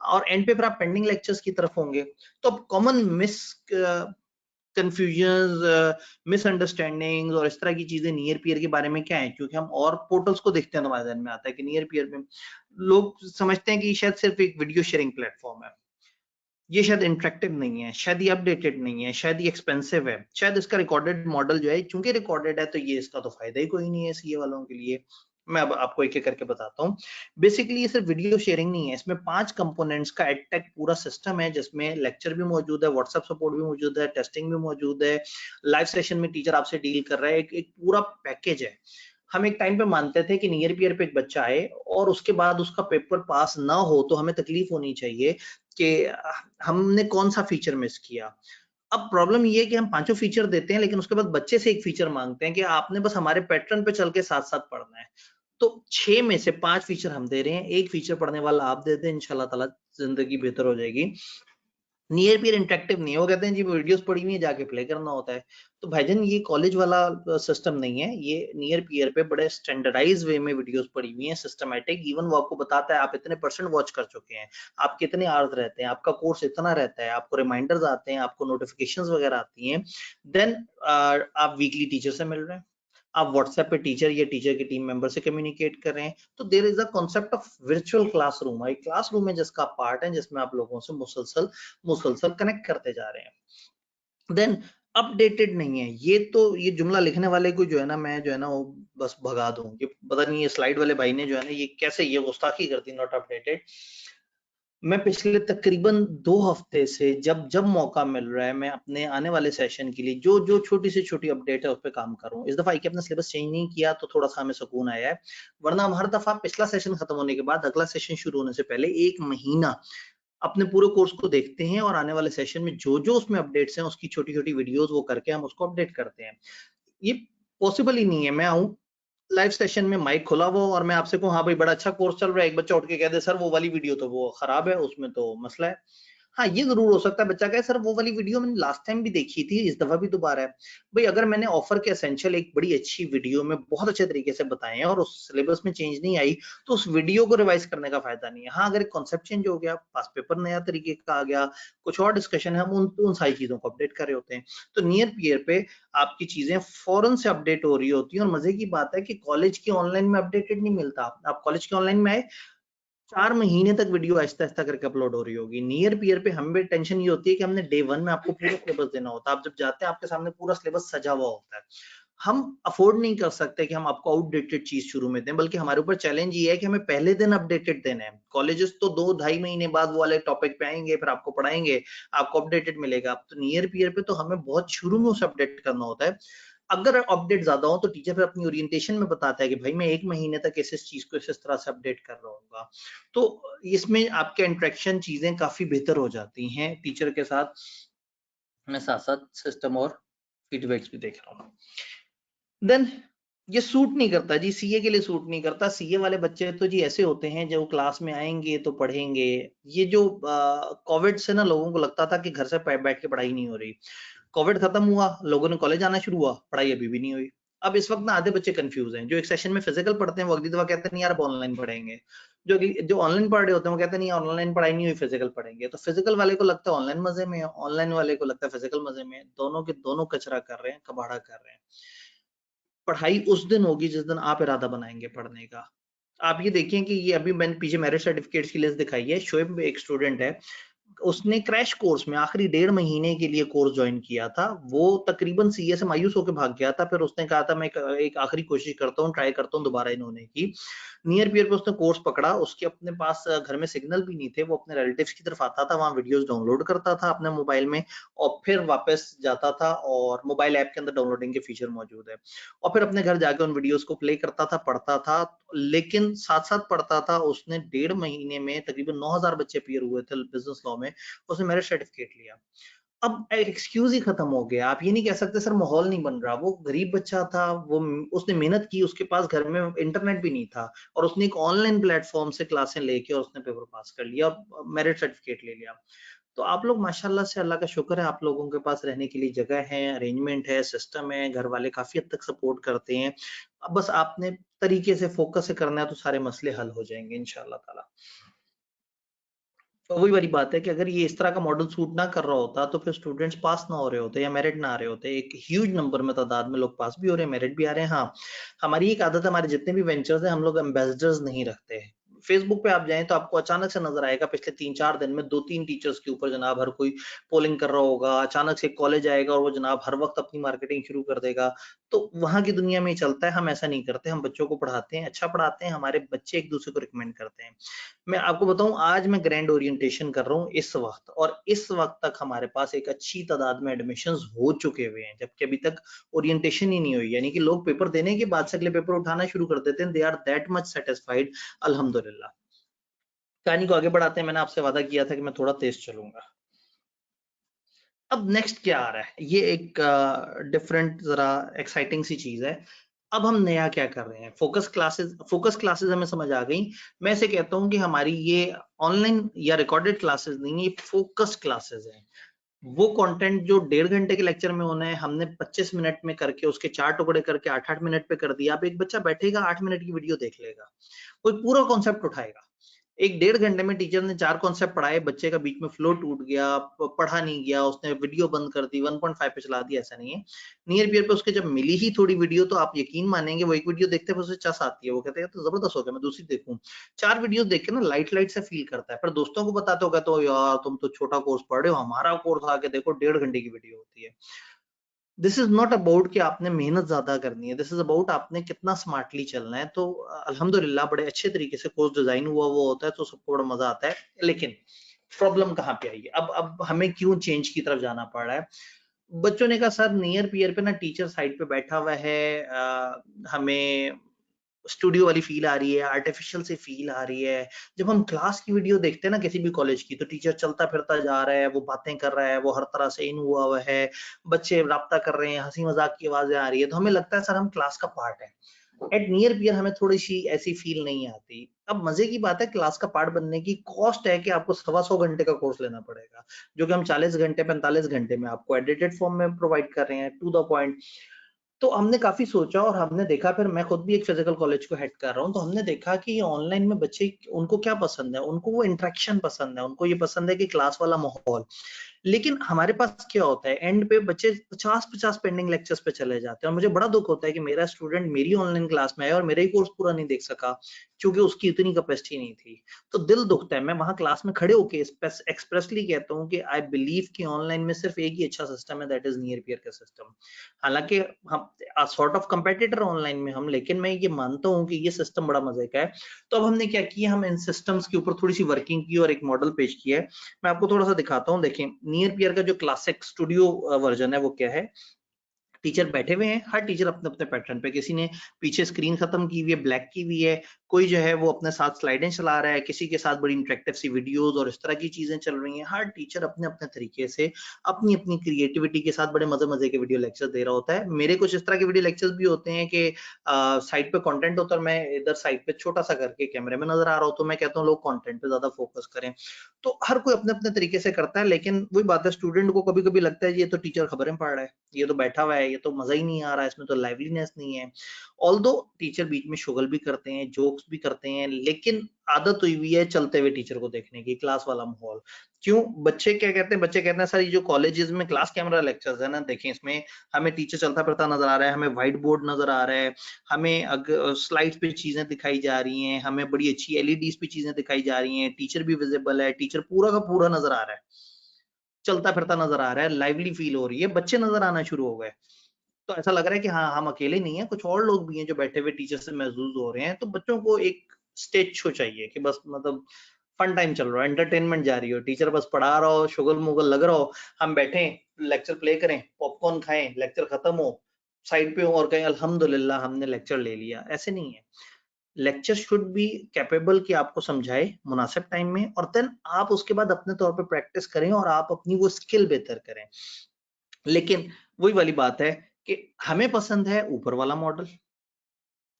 और एंड पे फिर आप पेंडिंग लेक्चर्स की तरफ होंगे। तो अब कॉमन कंफ्यूजन, मिसअंडरस्टैंडिंग और इस तरह की चीजें नियर पीयर के बारे में क्या है, क्योंकि हम और पोर्टल्स को देखते हैं तो हमारे ध्यान में आता है कि नियर पीयर में लोग समझते हैं कि शायद सिर्फ एक वीडियो शेयरिंग प्लेटफॉर्म है, ये शायद इंटरेक्टिव नहीं है, शायद ये अपडेटेड नहीं है, शायद ये एक्सपेंसिव है, शायद इसका रिकॉर्डेड मॉडल जो है, चूंकि रिकॉर्डेड है तो ये इसका तो फायदा ही कोई नहीं है सीए वालों के लिए। मैं अब आपको एक एक करके बताता हूँ। बेसिकली ये सिर्फ वीडियो शेयरिंग नहीं है, इसमें 5 कंपोनेंट्स का एडटेक पूरा सिस्टम है, जिसमें लेक्चर भी मौजूद है, व्हाट्सएप सपोर्ट भी मौजूद है, टेस्टिंग भी मौजूद है, लाइव सेशन में टीचर आपसे डील कर रहा है, एक पूरा पैकेज है। हम एक टाइम पे मानते थे कि नियर पियर पे एक बच्चा आए और उसके बाद उसका पेपर पास ना हो तो हमें तकलीफ होनी चाहिए कि हमने कौन सा फीचर मिस किया। अब प्रॉब्लम ये है कि हम पांचों फीचर देते हैं लेकिन उसके बाद बच्चे से एक फीचर मांगते हैं कि आपने बस हमारे पैटर्न पे चल के साथ साथ पढ़ना है। तो 6 में से 5 फीचर हम दे रहे हैं, एक फीचर पढ़ने वाला आप दे दें, इंशाल्लाह ताला जिंदगी बेहतर हो जाएगी। नियर पीयर इंटरेक्टिव नहीं है, वो कहते हैं जी वीडियोस पड़ी हुई है जाके प्ले करना होता है। तो भाईजान ये कॉलेज वाला सिस्टम नहीं है, ये नियर पीयर पे बड़े स्टैंडर्डाइज वे में वीडियोस पड़ी हुई हैं, सिस्टमैटिक। इवन वो आपको बताता है आप इतने परसेंट वॉच कर चुके हैं, आप कितने आवर्स रहते हैं, आपका कोर्स इतना रहता है, आपको रिमाइंडर्स आते हैं, आपको नोटिफिकेशंस वगैरह आती हैं। देन आप वीकली टीचर से मिल रहे हैं, आप व्हाट्सएप पे टीचर या टीचर के टीम मेंबर से कम्युनिकेट कर रहे हैं। तो there is a concept of virtual classroom, एक क्लासरूम है जिसका पार्ट है, जिसमें आप लोगों से मुसलसल मुसलसल कनेक्ट करते जा रहे हैं। देन अपडेटेड नहीं है, ये जुमला लिखने वाले को जो है ना, मैं जो है ना वो बस भगा दूं, ये पता नहीं ये स्लाइड वाले भाई ने जो है ना ये कैसे ये गुस्ताखी कर दी, नॉट अपडेटेड। मैं पिछले तकरीबन 2 हफ्ते से जब जब मौका मिल रहा है, मैं अपने आने वाले सेशन के लिए जो जो छोटी से छोटी अपडेट है उस पर काम कर रहा हूँ। इस दफा अपना सिलेबस चेंज नहीं किया तो थोड़ा सा हमें सुकून आया है, वरना हम हर दफा पिछला सेशन खत्म होने के बाद अगला सेशन शुरू होने से पहले 1 महीना अपने पूरे कोर्स को देखते हैं और आने वाले सेशन में जो जो उसमें अपडेट्स हैं उसकी छोटी छोटी वीडियोस वो करके हम उसको अपडेट करते हैं। ये पॉसिबल ही नहीं है मैं आऊं लाइव सेशन में माइक खुला हुआ और मैं आपसे कहूँ हाँ भाई बड़ा अच्छा कोर्स चल रहा है, एक बच्चा उठ के कह दे सर वो वाली वीडियो तो वो खराब है, उसमें तो मसला है। हाँ ये जरूर हो सकता है बच्चा कहे सर वो वाली वीडियो मैंने लास्ट टाइम भी देखी थी, इस दफा भी दोबारा है। भाई अगर मैंने ऑफर के एसेंशियल एक बड़ी अच्छी वीडियो में बहुत अच्छे तरीके से बताए हैं और उस सिलेबस में चेंज नहीं आई तो उस वीडियो को रिवाइज करने का फायदा नहीं है। हाँ अगर एक कॉन्सेप्ट चेंज हो गया, पास पेपर नया तरीके का आ गया, कुछ और डिस्कशन है, हम उन सारी चीजों को अपडेट कर रहे होते हैं। तो नियर पीयर पे आपकी चीजें फौरन से अपडेट हो रही होती हैं और मजे की बात है कि कॉलेज के ऑनलाइन में अपडेटेड नहीं मिलता। आप कॉलेज के ऑनलाइन में आए 4 महीने तक वीडियो आहिस्ता आहिस्ता करके अपलोड हो रही होगी। नियर पीयर पे हमें टेंशन ये होती है कि हमने डे 1 में आपको पूरा सिलेबस देना होता है, आप जब जाते हैं आपके सामने पूरा सिलेबस सजा हुआ होता है। हम अफोर्ड नहीं कर सकते कि हम आपको आउटडेटेड चीज शुरू में दें, बल्कि हमारे ऊपर चैलेंज ये है कि हमें पहले दिन अपडेटेड देना है। कॉलेजेस तो 2-2.5 महीने बाद वो वाले टॉपिक पे आएंगे, फिर आपको पढ़ाएंगे, आपको अपडेटेड मिलेगा। तो नियर पीयर पे तो हमें बहुत शुरू में उसे अपडेट करना होता है। अगर अपडेट ज्यादा हो तो टीचर फिर अपनी ओरिएंटेशन में बताता है कि भाई मैं 1 महीने तक इस चीज को इस तरह से अपडेट कर रहा हूँ। तो इसमें आपके इंटरेक्शन चीजें काफी बेहतर हो जाती हैं टीचर के साथ। मैं साथ साथ सिस्टम और फीडबैक्स भी देख रहा हूँ। देन ये सूट नहीं करता जी, सीए के लिए सूट नहीं करता। सीए वाले बच्चे तो जी ऐसे होते हैं जो क्लास में आएंगे तो पढ़ेंगे। ये जो कोविड से ना लोगों को लगता था कि घर से बैठ के पढ़ाई नहीं हो रही, कोविड खत्म हुआ, लोगों ने कॉलेज आना शुरू हुआ, पढ़ाई अभी भी नहीं हुई। अब इस वक्त ना आधे बच्चे कंफ्यूज हैं, जो एक सेशन में फिजिकल पढ़ते हैं वो अगली दफा कहते हैं नहीं यार अब ऑनलाइन पढ़ेंगे, जो ऑनलाइन पढ़ रहे होते हैं वो कहते हैं नहीं ऑनलाइन पढ़ाई नहीं हुई, फिजिकल पढ़ेंगे। तो फिजिकल वाले को लगता है ऑनलाइन मजे में है, ऑनलाइन वाले को लगता है फिजिकल मजे में है। दोनों के दोनों कचरा कर रहे हैं, कबाड़ा कर रहे हैं। पढ़ाई उस दिन होगी जिस दिन आप इरादा बनाएंगे पढ़ने का। आप ये देखिए कि ये अभी मैंने पीछे मेरिट सर्टिफिकेट्स की लिस्ट दिखाई है, शोएब एक स्टूडेंट है, उसने क्रैश कोर्स में आखिरी 1.5 महीने के लिए कोर्स ज्वाइन किया था। वो तकरीबन सीए से मायूस होकर भाग गया था, फिर उसने कहा था मैं एक आखिरी कोशिश करता हूँ, ट्राई करता हूँ दोबारा इन्होंने की। नियर पियर पे उसने कोर्स पकड़ा, उसके अपने पास घर में सिग्नल भी नहीं थे, वो अपने रिलेटिव्स की तरफ आता था, वहां वीडियोस डाउनलोड करता था अपने मोबाइल में और फिर वापस जाता था, और मोबाइल ऐप के अंदर डाउनलोडिंग के फीचर मौजूद है, और फिर अपने घर जाके उन वीडियोस को प्ले करता था, पढ़ता था। लेकिन साथ साथ पढ़ता था, उसने 1.5 महीने में तकरीबन 9,000 बच्चे अपीयर हुए थे बिजनेस लॉ में, उसने मेरिट सर्टिफिकेट लिया। अब एक्सक्यूज ही खत्म हो गया। आप ये नहीं कह सकते सर माहौल नहीं बन रहा। वो गरीब बच्चा था, वो उसने मेहनत की, उसके पास घर में इंटरनेट भी नहीं था और उसने एक ऑनलाइन प्लेटफॉर्म से क्लासें लेके और उसने पेपर पास कर लिया, मेरिट सर्टिफिकेट ले लिया। तो आप लोग माशाल्लाह से, अल्लाह का शुक्र है, आप लोगों के पास रहने के लिए जगह है, अरेंजमेंट है, सिस्टम है, घर वाले काफी हद तक सपोर्ट करते हैं। अब बस आपने तरीके से फोकस से करना है तो सारे मसले हल हो जाएंगे इंशाल्लाह ताला। तो वही वाली बात है कि अगर ये इस तरह का मॉडल सूट ना कर रहा होता तो फिर स्टूडेंट्स पास ना हो रहे होते या मेरिट ना आ रहे होते। एक ह्यूज नंबर में तादाद में लोग पास भी हो रहे हैं, मेरिट भी आ रहे हैं। हाँ, हमारी एक आदत है, हमारे जितने भी वेंचर्स हैं हम लोग एम्बेसडर्स नहीं रखते हैं। फेसबुक पे आप जाएं तो आपको अचानक से नजर आएगा पिछले 3-4 दिन में 2-3 टीचर्स के ऊपर जनाब हर कोई पोलिंग कर रहा होगा। अचानक से कॉलेज आएगा और वो जनाब हर वक्त अपनी मार्केटिंग शुरू कर देगा। तो वहां की दुनिया में ही चलता है, हम ऐसा नहीं करते। हम बच्चों को पढ़ाते हैं, अच्छा पढ़ाते हैं, हमारे बच्चे एक दूसरे को रिकमेंड करते हैं। मैं आपको बताऊं, आज मैं ग्रैंड ओरिएंटेशन कर रहा हूं इस वक्त, और इस वक्त तक हमारे पास एक अच्छी तादाद में एडमिशंस हो चुके हुए हैं, जबकि अभी तक ओरिएंटेशन ही नहीं हुई। यानी कि लोग पेपर देने के बाद से अगले पेपर उठाना शुरू कर देते हैं। They are that much satisfied, अल्हम्दुलिल्लाह। कहानी को आगे बढ़ाते हैं। मैंने आपसे वादा किया था कि मैं थोड़ा तेज चलूंगा। अब नेक्स्ट क्या आ रहा है, ये एक डिफरेंट जरा एक्साइटिंग सी चीज है। अब हम नया क्या कर रहे हैं, फोकस क्लासेस हमें समझ आ गई। मैं इसे कहता हूं कि हमारी ये ऑनलाइन या रिकॉर्डेड क्लासेस नहीं, ये फोकस क्लासेस हैं। वो कंटेंट जो 1.5 घंटे के लेक्चर में होना है, हमने 25 मिनट में करके उसके 4 टुकड़े करके 8-8 मिनट पे कर दिया। अब एक बच्चा बैठेगा, 8 मिनट की वीडियो देख लेगा, कोई पूरा कॉन्सेप्ट उठाएगा। एक 1.5 घंटे में टीचर ने 4 कॉन्सेप्ट पढ़ाए, बच्चे का बीच में फ्लो टूट गया, पढ़ा नहीं गया, उसने वीडियो बंद कर दी, 1.5 पे चला दिया, ऐसा नहीं है। नियर पियर पे उसके जब मिली ही थोड़ी वीडियो, तो आप यकीन मानेंगे वो एक वीडियो देखते हैं उसे चस आती है, वो कहते हैं तो जबरदस्त हो गया, मैं दूसरी देखूं। 4 वीडियो देख के ना लाइट लाइट से फील करता है, पर दोस्तों को बताते हो कहते हो यार तुम तो छोटा कोर्स पढ़ रहे हो, हमारा कोर्स आके देखो 1.5 घंटे की वीडियो होती है। दिस इज नॉट अबाउट कि आपने मेहनत ज्यादा करनी है, दिस इज अबाउट आपने कितना स्मार्टली चलना है। तो अल्हम्दुलिल्लाह बड़े अच्छे तरीके से कोर्स डिजाइन हुआ वो होता है, तो सबको बड़ा मजा आता है। लेकिन प्रॉब्लम कहाँ पे आई है, अब हमें क्यों चेंज की तरफ जाना पड़ रहा है। बच्चों ने कहा सर नियर पियर पे ना टीचर साइड पे बैठा हुआ है, हमें स्टूडियो वाली फील आ रही है, आर्टिफिशियल सी फील आ रही है। जब हम क्लास की वीडियो देखते हैं ना किसी भी कॉलेज की, तो टीचर चलता फिरता जा रहा है, वो बातें कर रहा है, वो हर तरह से इन हुआ है, बच्चे राब्ता कर रहे हैं, हंसी मजाक की आवाजें आ रही है, तो हमें लगता है सर हम क्लास का पार्ट है। एट नियर पियर हमें थोड़ी सी ऐसी फील नहीं आती। अब मजे की बात है, क्लास का पार्ट बनने की कॉस्ट है कि आपको 125 घंटे का कोर्स लेना पड़ेगा, जो कि हम 40 घंटे 45 घंटे में आपको एडिटेड फॉर्म में प्रोवाइड कर रहे हैं, टू द पॉइंट। तो हमने काफी सोचा और हमने देखा, फिर मैं खुद भी एक फिजिकल कॉलेज को हेड कर रहा हूँ, तो हमने देखा कि ये ऑनलाइन में बच्चे उनको क्या पसंद है, उनको वो इंटरेक्शन पसंद है, उनको ये पसंद है कि क्लास वाला माहौल। लेकिन हमारे पास क्या होता है, एंड पे बच्चे 50-50 पेंडिंग लेक्चर्स पे चले जाते हैं, और मुझे बड़ा दुख होता है कि मेरा स्टूडेंट मेरी ऑनलाइन क्लास में आया और मेरा ही कोर्स पूरा नहीं देख सका, क्योंकि उसकी इतनी कैपेसिटी नहीं थी। तो दिल दुखता है। मैं वहां क्लास में खड़े होके एक्सप्रेसली कहता हूँ कि आई बिलीव कि ऑनलाइन में सिर्फ एक ही अच्छा सिस्टम है, दैट इज नियर पियर का सिस्टम। हालांकि हम सॉर्ट ऑफ कंपेटिटर ऑनलाइन में हम, लेकिन मैं ये मानता हूँ कि ये सिस्टम बड़ा मजे का है। तो अब हमने क्या किया, हम इन सिस्टम्स के ऊपर थोड़ी सी वर्किंग की और एक मॉडल पेश किया है। मैं आपको थोड़ा सा दिखाता हूँ। देखें, नियर पियर का जो क्लासिक स्टूडियो वर्जन है वो क्या है। टीचर बैठे हुए हैं, हर टीचर अपने अपने पैटर्न पे, किसी ने पीछे स्क्रीन खत्म की हुई है, ब्लैक की हुई है, कोई जो है वो अपने साथ स्लाइडें चला रहा है, किसी के साथ बड़ी इंटरेक्टिव सी वीडियोस और इस तरह की चीजें चल रही हैं। हर टीचर अपने अपने तरीके से अपनी अपनी क्रिएटिविटी के साथ बड़े मजे मजे के वीडियो लेक्चर दे रहा होता है। मेरे कुछ इस तरह के वीडियो लेक्चर्स भी होते हैं कि साइड पे कंटेंट होता है, मैं इधर साइड पे छोटा सा करके कैमरे में नजर आ रहा हूँ, तो मैं कहता हूँ लोग कंटेंट पे ज्यादा फोकस करें। तो हर कोई अपने अपने तरीके से करता है, लेकिन वही बात है, स्टूडेंट को कभी कभी लगता है ये तो टीचर खबरें पढ़ रहा है, ये तो बैठा हुआ है, ये तो मजा ही नहीं आ रहा है, इसमें तो लाइवलीनेस नहीं है। ऑल्दो टीचर बीच में शुगल भी करते हैं, जोक्स भी करते हैं, लेकिन आदत हुई हुई है चलते हुए टीचर को देखने की, क्लास वाला माहौल। क्यों, बच्चे क्या कहते हैं, बच्चे कहते हैं सर ये जो कॉलेजेस में क्लास कैमरा लेक्चर्स है ना, देखें इसमें हमें टीचर चलता फिरता नजर आ रहा है, हमें व्हाइट बोर्ड नजर आ रहा है, हमें स्लाइड्स पे चीजें दिखाई जा रही हैं, हमें बड़ी अच्छी एलईडीज पे चीजें दिखाई जा रही हैं, टीचर भी विजिबल है, टीचर पूरा का पूरा नजर आ रहा है, चलता फिरता नजर आ रहा है, लाइवली फील हो रही है, बच्चे नजर आना शुरू हो गए। तो ऐसा लग रहा है कि हाँ हम अकेले नहीं है, कुछ और लोग भी हैं जो बैठे हुए टीचर से महजूज हो रहे हैं। तो बच्चों को एक स्टेज शो चाहिए कि बस मतलब फन टाइम चल रहा है, एंटरटेनमेंट जा रही हो, टीचर बस पढ़ा रहा हो, शुगल मुगल लग रहा हो, हम बैठे लेक्चर प्ले करें, पॉपकॉर्न खाएं, लेक्चर खत्म हो, साइड पे हो और कहें अल्हम्दुलिल्लाह हमने लेक्चर ले लिया। ऐसे नहीं है। लेक्चर शुड बी कैपेबल कि आपको समझाए मुनासिब टाइम में, और देन आप उसके बाद अपने तौर पे प्रैक्टिस करें और आप अपनी वो स्किल बेहतर करें। लेकिन वही वाली बात है कि हमें पसंद है ऊपर वाला मॉडल,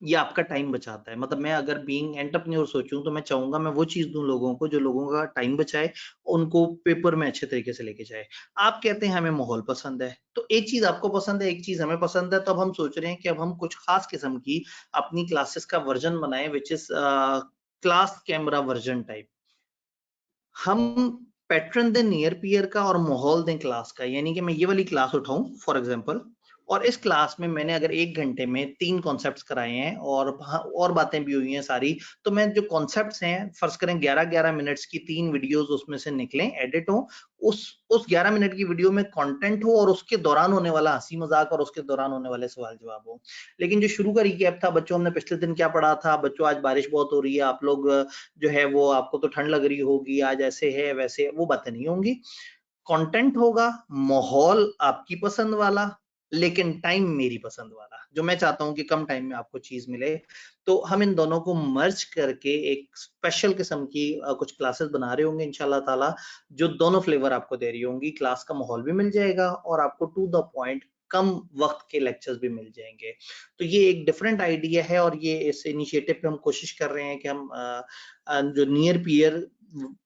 ये आपका टाइम बचाता है। मतलब मैं अगर बीइंग एंटरप्रेन्योर सोचूं तो मैं चाहूंगा मैं वो चीज दूं लोगों को जो लोगों का टाइम बचाए, उनको पेपर में अच्छे तरीके से लेके जाए। आप कहते हैं हमें माहौल पसंद है, तो एक चीज आपको पसंद है, एक चीज हमें पसंद है, तो अब हम सोच रहे हैं कि अब हम कुछ खास किस्म की अपनी क्लासेस का वर्जन बनाए, which is class camera version type. हम पैटर्न दें नियर पीयर का और माहौल दें क्लास का, यानी कि मैं ये वाली क्लास उठाऊं फॉर एग्जांपल, और इस क्लास में मैंने अगर 1 घंटे में 3 कॉन्सेप्ट्स कराए हैं और बातें भी हुई हैं सारी, तो मैं जो कॉन्सेप्ट्स हैं फर्ज करें 11-11 मिनट्स की 3 वीडियोस उसमें से निकलें, एडिट हो, उस 11 मिनट की वीडियो में कंटेंट हो और उसके दौरान होने वाला हंसी मजाक और उसके दौरान होने वाले सवाल जवाब हो। लेकिन जो शुरू का रिकैप था, बच्चों हमने पिछले दिन क्या पढ़ा था, बच्चों आज बारिश बहुत हो रही है, आप लोग जो है वो आपको तो ठंड लग रही होगी, आज ऐसे है वैसे है, वो बातें नहीं होंगी। कंटेंट होगा, माहौल आपकी पसंद वाला, लेकिन टाइम मेरी पसंद वाला, जो मैं चाहता हूं कि कम टाइम में आपको चीज मिले। तो हम इन दोनों को मर्ज करके एक स्पेशल किस्म की कुछ क्लासेस बना रहे होंगे इंशाल्लाह ताला, जो दोनों फ्लेवर आपको दे रही होंगी। क्लास का माहौल भी मिल जाएगा और आपको टू द पॉइंट कम वक्त के लेक्चर्स भी मिल जाएंगे। तो ये एक डिफरेंट आइडिया है और ये इस इनिशिएटिव पे हम कोशिश कर रहे हैं कि हम जो नियर पीयर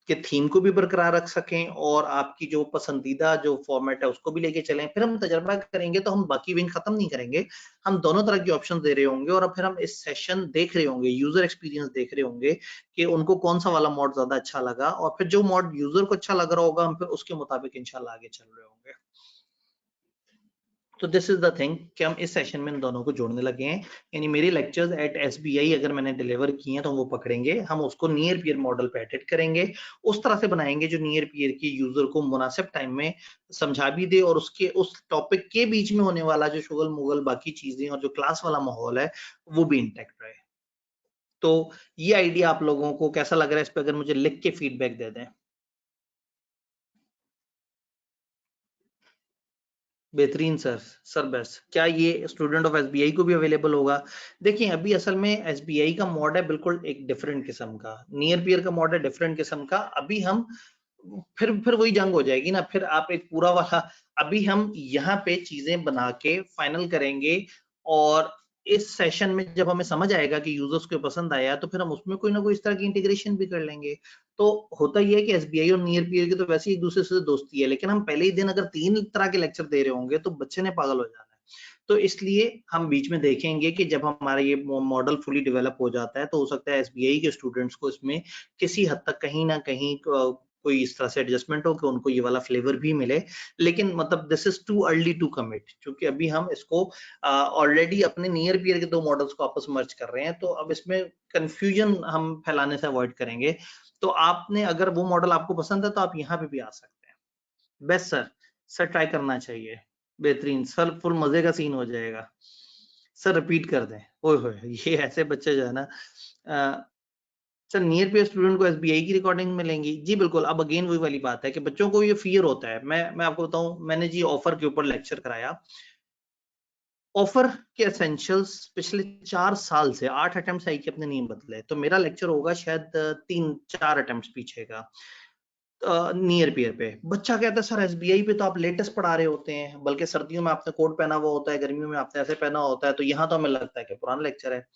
के थीम को भी बरकरार रख सकें और आपकी जो पसंदीदा जो फॉर्मेट है उसको भी लेके चलें। फिर हम तजर्बा करेंगे तो हम बाकी विंग खत्म नहीं करेंगे, हम दोनों तरह की ऑप्शन दे रहे होंगे और फिर हम इस सेशन देख रहे होंगे, यूजर एक्सपीरियंस देख रहे होंगे कि उनको कौन सा वाला मॉड ज्यादा अच्छा लगा, और फिर जो मॉड यूजर को अच्छा लग रहा होगा हम फिर उसके मुताबिक इंशाल्लाह आगे चल रहे होंगे। तो दिस इज द थिंग कि हम इस सेशन में इन दोनों को जोड़ने लगे हैं, यानी मेरे लेक्चर्स एट एसबीआई अगर मैंने डिलीवर किए हैं तो वो पकड़ेंगे, हम उसको नियर पीयर मॉडल पे एडिट करेंगे, उस तरह से बनाएंगे जो नियर पीयर की यूजर को मुनासिब टाइम में समझा भी दे और उसके उस टॉपिक के बीच में होने वाला जो शुगल मुगल बाकी चीजें और जो क्लास वाला माहौल है वो भी इंटैक्ट रहे। तो ये आइडिया आप लोगों को कैसा लग रहा है, इस पर अगर मुझे लिख के फीडबैक दे दें। बेहतरीन सर। Sir best. क्या ये स्टूडेंट ऑफ एसबीआई को भी अवेलेबल होगा? देखिए अभी असल में एसबीआई का मॉड है बिल्कुल एक डिफरेंट किस्म का, नियर पीयर का मॉड है डिफरेंट किस्म का। अभी हम फिर वही जंग हो जाएगी ना, फिर आप एक पूरा वाला, अभी हम यहाँ पे चीजें बना के फाइनल करेंगे और इस सेशन में जब हमें समझ आएगा कि यूजर्स को पसंद आया तो फिर हम उसमें कोई ना कोई इस तरह की इंटीग्रेशन भी कर लेंगे। तो होता ही है कि एसबीआई और नियर पीयर की तो वैसे ही एक दूसरे से दोस्ती है, लेकिन हम पहले ही दिन अगर 3 तरह के लेक्चर दे रहे होंगे तो बच्चे ने पागल हो जाना है। तो इसलिए हम बीच में देखेंगे कि जब हमारा ये मॉडल फुली डेवलप हो जाता है तो हो सकता है एसबीआई के स्टूडेंट्स को इसमें किसी हद तक कहीं ना कहीं कोई इस तरह से एडजस्टमेंट हो कि उनको ये वाला फ्लेवर भी मिले। लेकिन मतलब this is too early to commit, क्योंकि अभी हम इसको ऑलरेडी अपने नियर पीयर के दो मॉडल्स को आपस में मर्ज कर रहे हैं, तो अब इसमें कंफ्यूजन हम फैलाने से अवॉइड करेंगे। तो आपने अगर वो मॉडल आपको पसंद है तो आप यहाँ पे भी आ सकते हैं। Best sir. सर ट्राई करना चाहिए। बेहतरीन सर, फुल मजे का सीन हो जाएगा। सर रिपीट कर दें। ओए होए, ये ऐसे बच्चे जो है ना, सर नियर पे स्टूडेंट को एसबीआई की रिकॉर्डिंग मिलेंगी जी बिल्कुल। अब अगेन वही वाली बात है कि बच्चों को ये फियर होता है। मैं आपको बताऊं, मैंने जी ऑफर के ऊपर लेक्चर कराया। ऑफर के एसेंशियल्स पिछले 4 साल से 8 अटेम्प्ट आई के अपने नहीं बदले, तो मेरा लेक्चर होगा शायद 3-4 अटेम्प्ट पीछे का नियर पीयर पे। बच्चा कहता है सर एसबीआई पे तो आप लेटेस्ट पढ़ा रहे होते हैं, बल्कि सर्दियों में आपने कोट पहना हुआ होता है, गर्मियों में आपने ऐसे पहना होता है, तो यहाँ तो हमें लगता है कि पुराना लेक्चर है।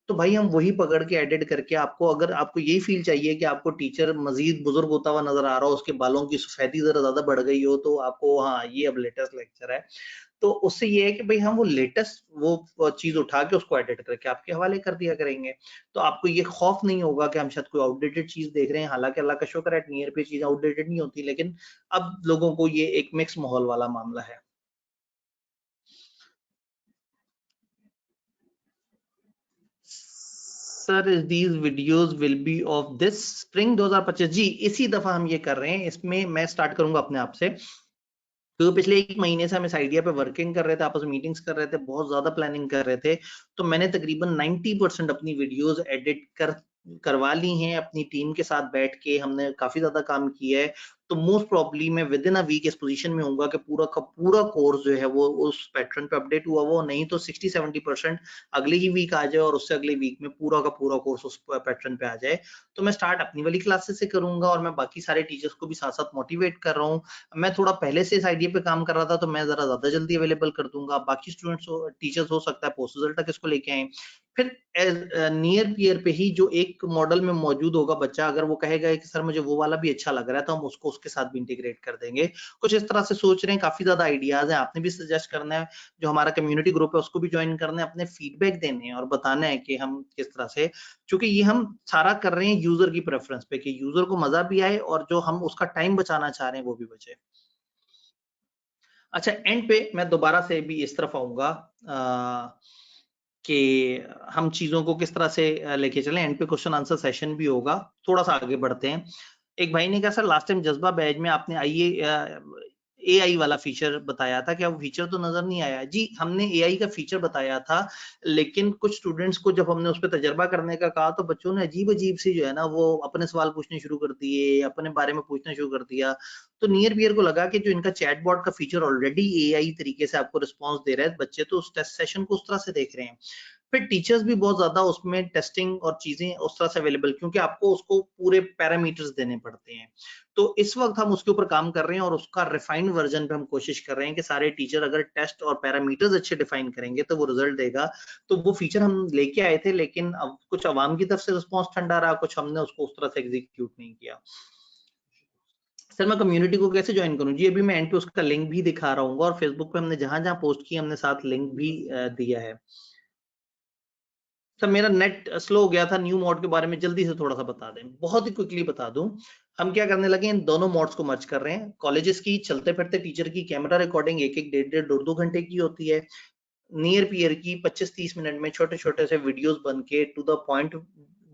तो भाई हम वही पकड़ के एडिट करके आपको, अगर आपको यही फील चाहिए कि आपको टीचर मजीद बुजुर्ग होता हुआ नजर आ रहा हो, उसके बालों की सफेदी जरा ज्यादा बढ़ गई हो, तो आपको हाँ ये अब लेटेस्ट लेक्चर है। तो उससे ये है कि भाई हम वो लेटेस्ट वो चीज उठा के उसको एडिट करके आपके हवाले कर दिया करेंगे। तो आपको ये खौफ नहीं होगा कि हम शायद कोई आउटडेटेड चीज देख रहे हैं। हालांकि अल्लाह का शुक्र है नियर पे चीज आउटडेटेड नहीं होती, लेकिन अब लोगों को ये एक मिक्स माहौल वाला मामला है। Sir these videos will be of this spring 2025 जी, इसी दफा हम ये कर रहे हैं। इसमें मैं स्टार्ट करूंगा अपने आप से, तो पिछले 1 महीने से हम इस आइडिया पे वर्किंग कर रहे थे, आपस में मीटिंग्स कर रहे थे, बहुत ज्यादा प्लानिंग कर रहे थे। तो मैंने तकरीबन 90% अपनी वीडियोस एडिट करवा ली हैं अपनी टीम के साथ बैठ के, हमने काफी ज्यादा काम किया है। तो मोस्ट प्रॉब्ली मैं विद इन अ वीक इस पोजीशन में होऊंगा कि पूरा का पूरा कोर्स जो है वो उस पैटर्न पे अपडेट हुआ वो, नहीं तो 60-70% अगली ही वीक आ जाए और उससे अगले वीक में पूरा का पूरा कोर्स उस पैटर्न पे आ जाए। तो मैं स्टार्ट अपनी वाली क्लासेस से करूंगा और मैं बाकी सारे टीचर्स को भी साथ साथ मोटिवेट कर रहा हूँ। मैं थोड़ा पहले से इस आइडिया पे काम कर रहा था तो मैं जरा ज्यादा जल्दी अवेलेबल कर दूंगा। बाकी स्टूडेंट्स टीचर्स हो सकता है पोस्ट रिजल्ट तक इसको लेके आए। फिर नियर पीयर पे ही जो एक मॉडल में मौजूद होगा बच्चा, अगर वो कहेगा कि सर मुझे वो वाला भी अच्छा लग रहा है तो हम उसको उसके साथ भी इंटीग्रेट कर देंगे। कुछ इस तरह से सोच रहे हैं, काफी ज्यादा आइडियाज हैं, आपने भी सजेस्ट करना है, जो हमारा कम्युनिटी ग्रुप है उसको भी ज्वाइन करना है, अपने फीडबैक देने हैं और बताना है कि हम किस तरह से, क्योंकि ये हम सारा कर रहे हैं यूजर की प्रेफरेंस पे कि यूजर को मजा भी आए और जो हम उसका टाइम बचाना चाह रहे हैं वो भी बचे। अच्छा, एंड पे मैं दोबारा से भी इस तरफ आऊंगा कि हम चीजों को किस तरह से लेके चलें। एंड पे क्वेश्चन आंसर सेशन भी होगा। थोड़ा सा आगे बढ़ते हैं। एक भाई ने कहा सर लास्ट टाइम जज्बा बैच में आपने एआई वाला फीचर बताया था, क्या वो फीचर तो नजर नहीं आया? जी, हमने एआई का फीचर बताया था, लेकिन कुछ स्टूडेंट्स को जब हमने उस पर तजर्बा करने का कहा तो बच्चों ने अजीब अजीब सी जो है ना वो अपने सवाल पूछने शुरू कर दिए, अपने बारे में पूछना शुरू कर दिया। तो नियर बियर को लगा कि जो इनका चैटबॉट का फीचर ऑलरेडी एआई तरीके से आपको रिस्पॉन्स दे रहा है, बच्चे तो उस टेस्ट सेशन को उस तरह से देख रहे हैं। फिर टीचर्स भी बहुत ज्यादा उसमें टेस्टिंग और चीजें उस तरह से अवेलेबल, क्योंकि आपको उसको पूरे पैरामीटर्स देने पड़ते हैं। तो इस वक्त हम उसके ऊपर काम कर रहे हैं और उसका रिफाइंड वर्जन पे हम कोशिश कर रहे हैं कि सारे टीचर अगर टेस्ट और पैरामीटर्स अच्छे डिफाइन करेंगे तो वो रिजल्ट देगा। तो वो फीचर हम लेके आए थे, लेकिन अब कुछ अवाम की तरफ से रिस्पॉन्स ठंडा रहा, कुछ हमने उसको उस तरह से एग्जीक्यूट नहीं किया। सर मैं कम्युनिटी को कैसे ज्वाइन करूं? जी, अभी मैं एंड पे उसका लिंक भी दिखा रहा हूँ और फेसबुक पे हमने जहां जहां पोस्ट की हमने साथ लिंक भी दिया है। सर मेरा नेट स्लो हो गया था, न्यू मोड के बारे में जल्दी से थोड़ा सा बता दें, बहुत ही क्विकली बता दूं। हम क्या करने लगे, इन दोनों मोड्स को मर्ज कर रहे हैं। कॉलेजेस की चलते फिरते टीचर की कैमरा रिकॉर्डिंग 1-1, 1.5-1.5, 2-2 घंटे की होती है। नियर पियर की 25-30 मिनट में छोटे छोटे से वीडियोस बन के टू द पॉइंट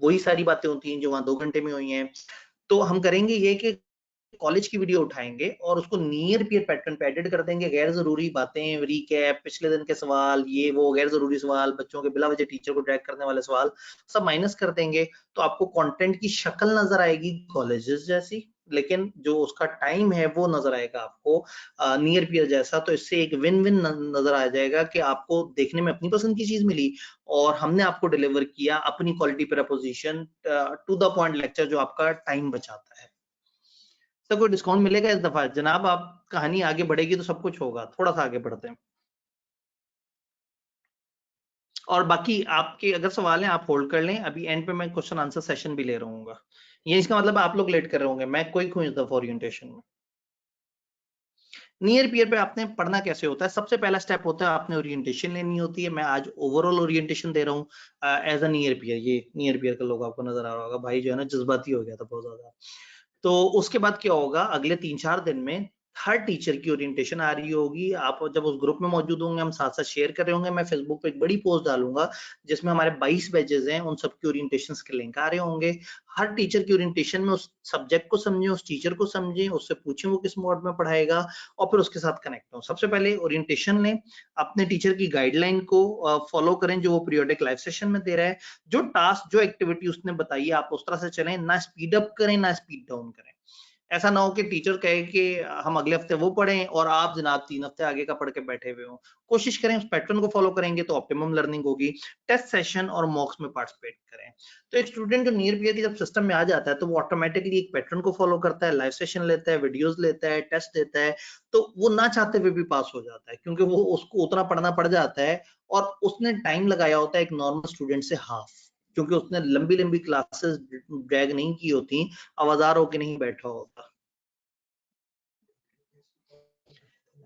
वही सारी बातें होती हैं जो वहां 2 घंटे में हुई हैं। तो हम करेंगे ये कि कॉलेज की वीडियो उठाएंगे और उसको नियर पीयर पैटर्न पे एडिट कर देंगे। गैर जरूरी बातें, रिकैप, पिछले दिन के सवाल, ये वो गैर जरूरी सवाल, बच्चों के बिला वजह टीचर को ड्रैग करने वाले सवाल सब माइनस कर देंगे। तो आपको कंटेंट की शक्ल नजर आएगी कॉलेजेस जैसी, लेकिन जो उसका टाइम है वो नजर आएगा आपको नियर पीयर जैसा। तो इससे एक विन विन नजर आ जाएगा कि आपको देखने में अपनी पसंद की चीज मिली और हमने आपको डिलीवर किया अपनी quality proposition, to the point lecture जो आपका टाइम बचाता है। तो कोई डिस्काउंट मिलेगा इस दफा? जनाब आप कहानी आगे बढ़ेगी तो सब कुछ होगा। थोड़ा सा आगे बढ़ते हैं और बाकी आपके अगर सवाल हैं आप होल्ड कर लें, अभी एंड पे मैं क्वेश्चन आंसर सेशन भी ले रहूंगा। ये इसका मतलब आप लोग लेट कर रहे होंगे, मैं कोई हूं इस दफा ओरिएंटेशन में। नियर पीयर पे आपने पढ़ना कैसे होता है? सबसे पहला स्टेप होता है आपने ओरिएंटेशन लेनी होती है। मैं आज ओवरऑल ओरिएंटेशन दे रहा हूँ एज अ नियर पीयर। ये नियर पीयर का लोग आपको नजर आ रहा होगा, भाई जो है ना जज्बाती हो गया था बहुत ज्यादा। तो उसके बाद क्या होगा, अगले 3-4 दिन में हर टीचर की ओरिएंटेशन आ रही होगी। आप जब उस ग्रुप में मौजूद होंगे, हम साथ साथ शेयर कर रहे होंगे। मैं फेसबुक पे एक बड़ी पोस्ट डालूंगा जिसमें हमारे 22 बैचेस हैं, उन सबकी ओरिएंटेशन के लिंक आ रहे होंगे। हर टीचर की ओरिएंटेशन में उस सब्जेक्ट को समझें, उस टीचर को समझें, उससे पूछें वो किस मोड में पढ़ाएगा और फिर उसके साथ कनेक्ट हो। सबसे पहले ओरिएंटेशन लें, अपने टीचर की गाइडलाइन को फॉलो करें जो वो पीरियोडिक लाइव सेशन में दे रहा है। जो टास्क, जो एक्टिविटी उसने बताई है आप उस तरह से चलें, ना स्पीड अप करें ना स्पीड डाउन करें। ऐसा ना हो कि टीचर कहे कि हम अगले हफ्ते वो पढ़ें और आप जनाब 3 हफ्ते आगे का पढ़ के बैठे हुए हो। कोशिश करें उस पैटर्न को फॉलो करेंगे तो ऑप्टिमम लर्निंग होगी। टेस्ट सेशन और मॉक्स में पार्टिसिपेट करें। तो एक स्टूडेंट जो नियर पीयर की जब सिस्टम में आ जाता है तो वो ऑटोमेटिकली एक पैटर्न को फॉलो करता है, लाइव सेशन लेता है, वीडियोस लेता है, टेस्ट देता है। तो वो ना चाहते हुए भी पास हो जाता है, क्योंकि वो उसको उतना पढ़ना पड़ जाता है और उसने टाइम लगाया होता है एक नॉर्मल स्टूडेंट से हाफ, क्योंकि उसने लंबी लंबी क्लासेस ड्रैग नहीं की होती, आवाजार होके नहीं बैठा होता।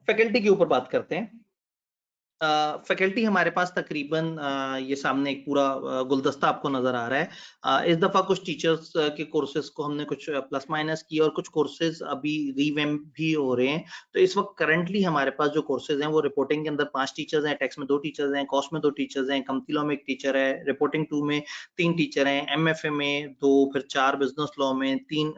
फैकल्टी के ऊपर बात करते हैं। फैकल्टी हमारे पास तकरीबन ये सामने एक पूरा गुलदस्ता आपको नजर आ रहा है। इस दफा कुछ टीचर्स के कोर्सेज को हमने कुछ प्लस माइनस किया और कुछ कोर्सेज अभी रीवैम्प भी हो रहे हैं। तो इस वक्त करंटली हमारे पास जो कोर्सेज हैं वो रिपोर्टिंग के अंदर 5 टीचर्स हैं, टैक्स में 2 टीचर्स हैं, कॉस्ट में 2 टीचर्स हैं, कमती लॉ में 1 टीचर है, रिपोर्टिंग 2 में 3 टीचर हैं, एमएफए में 2, फिर 4 बिजनेस लॉ में 3,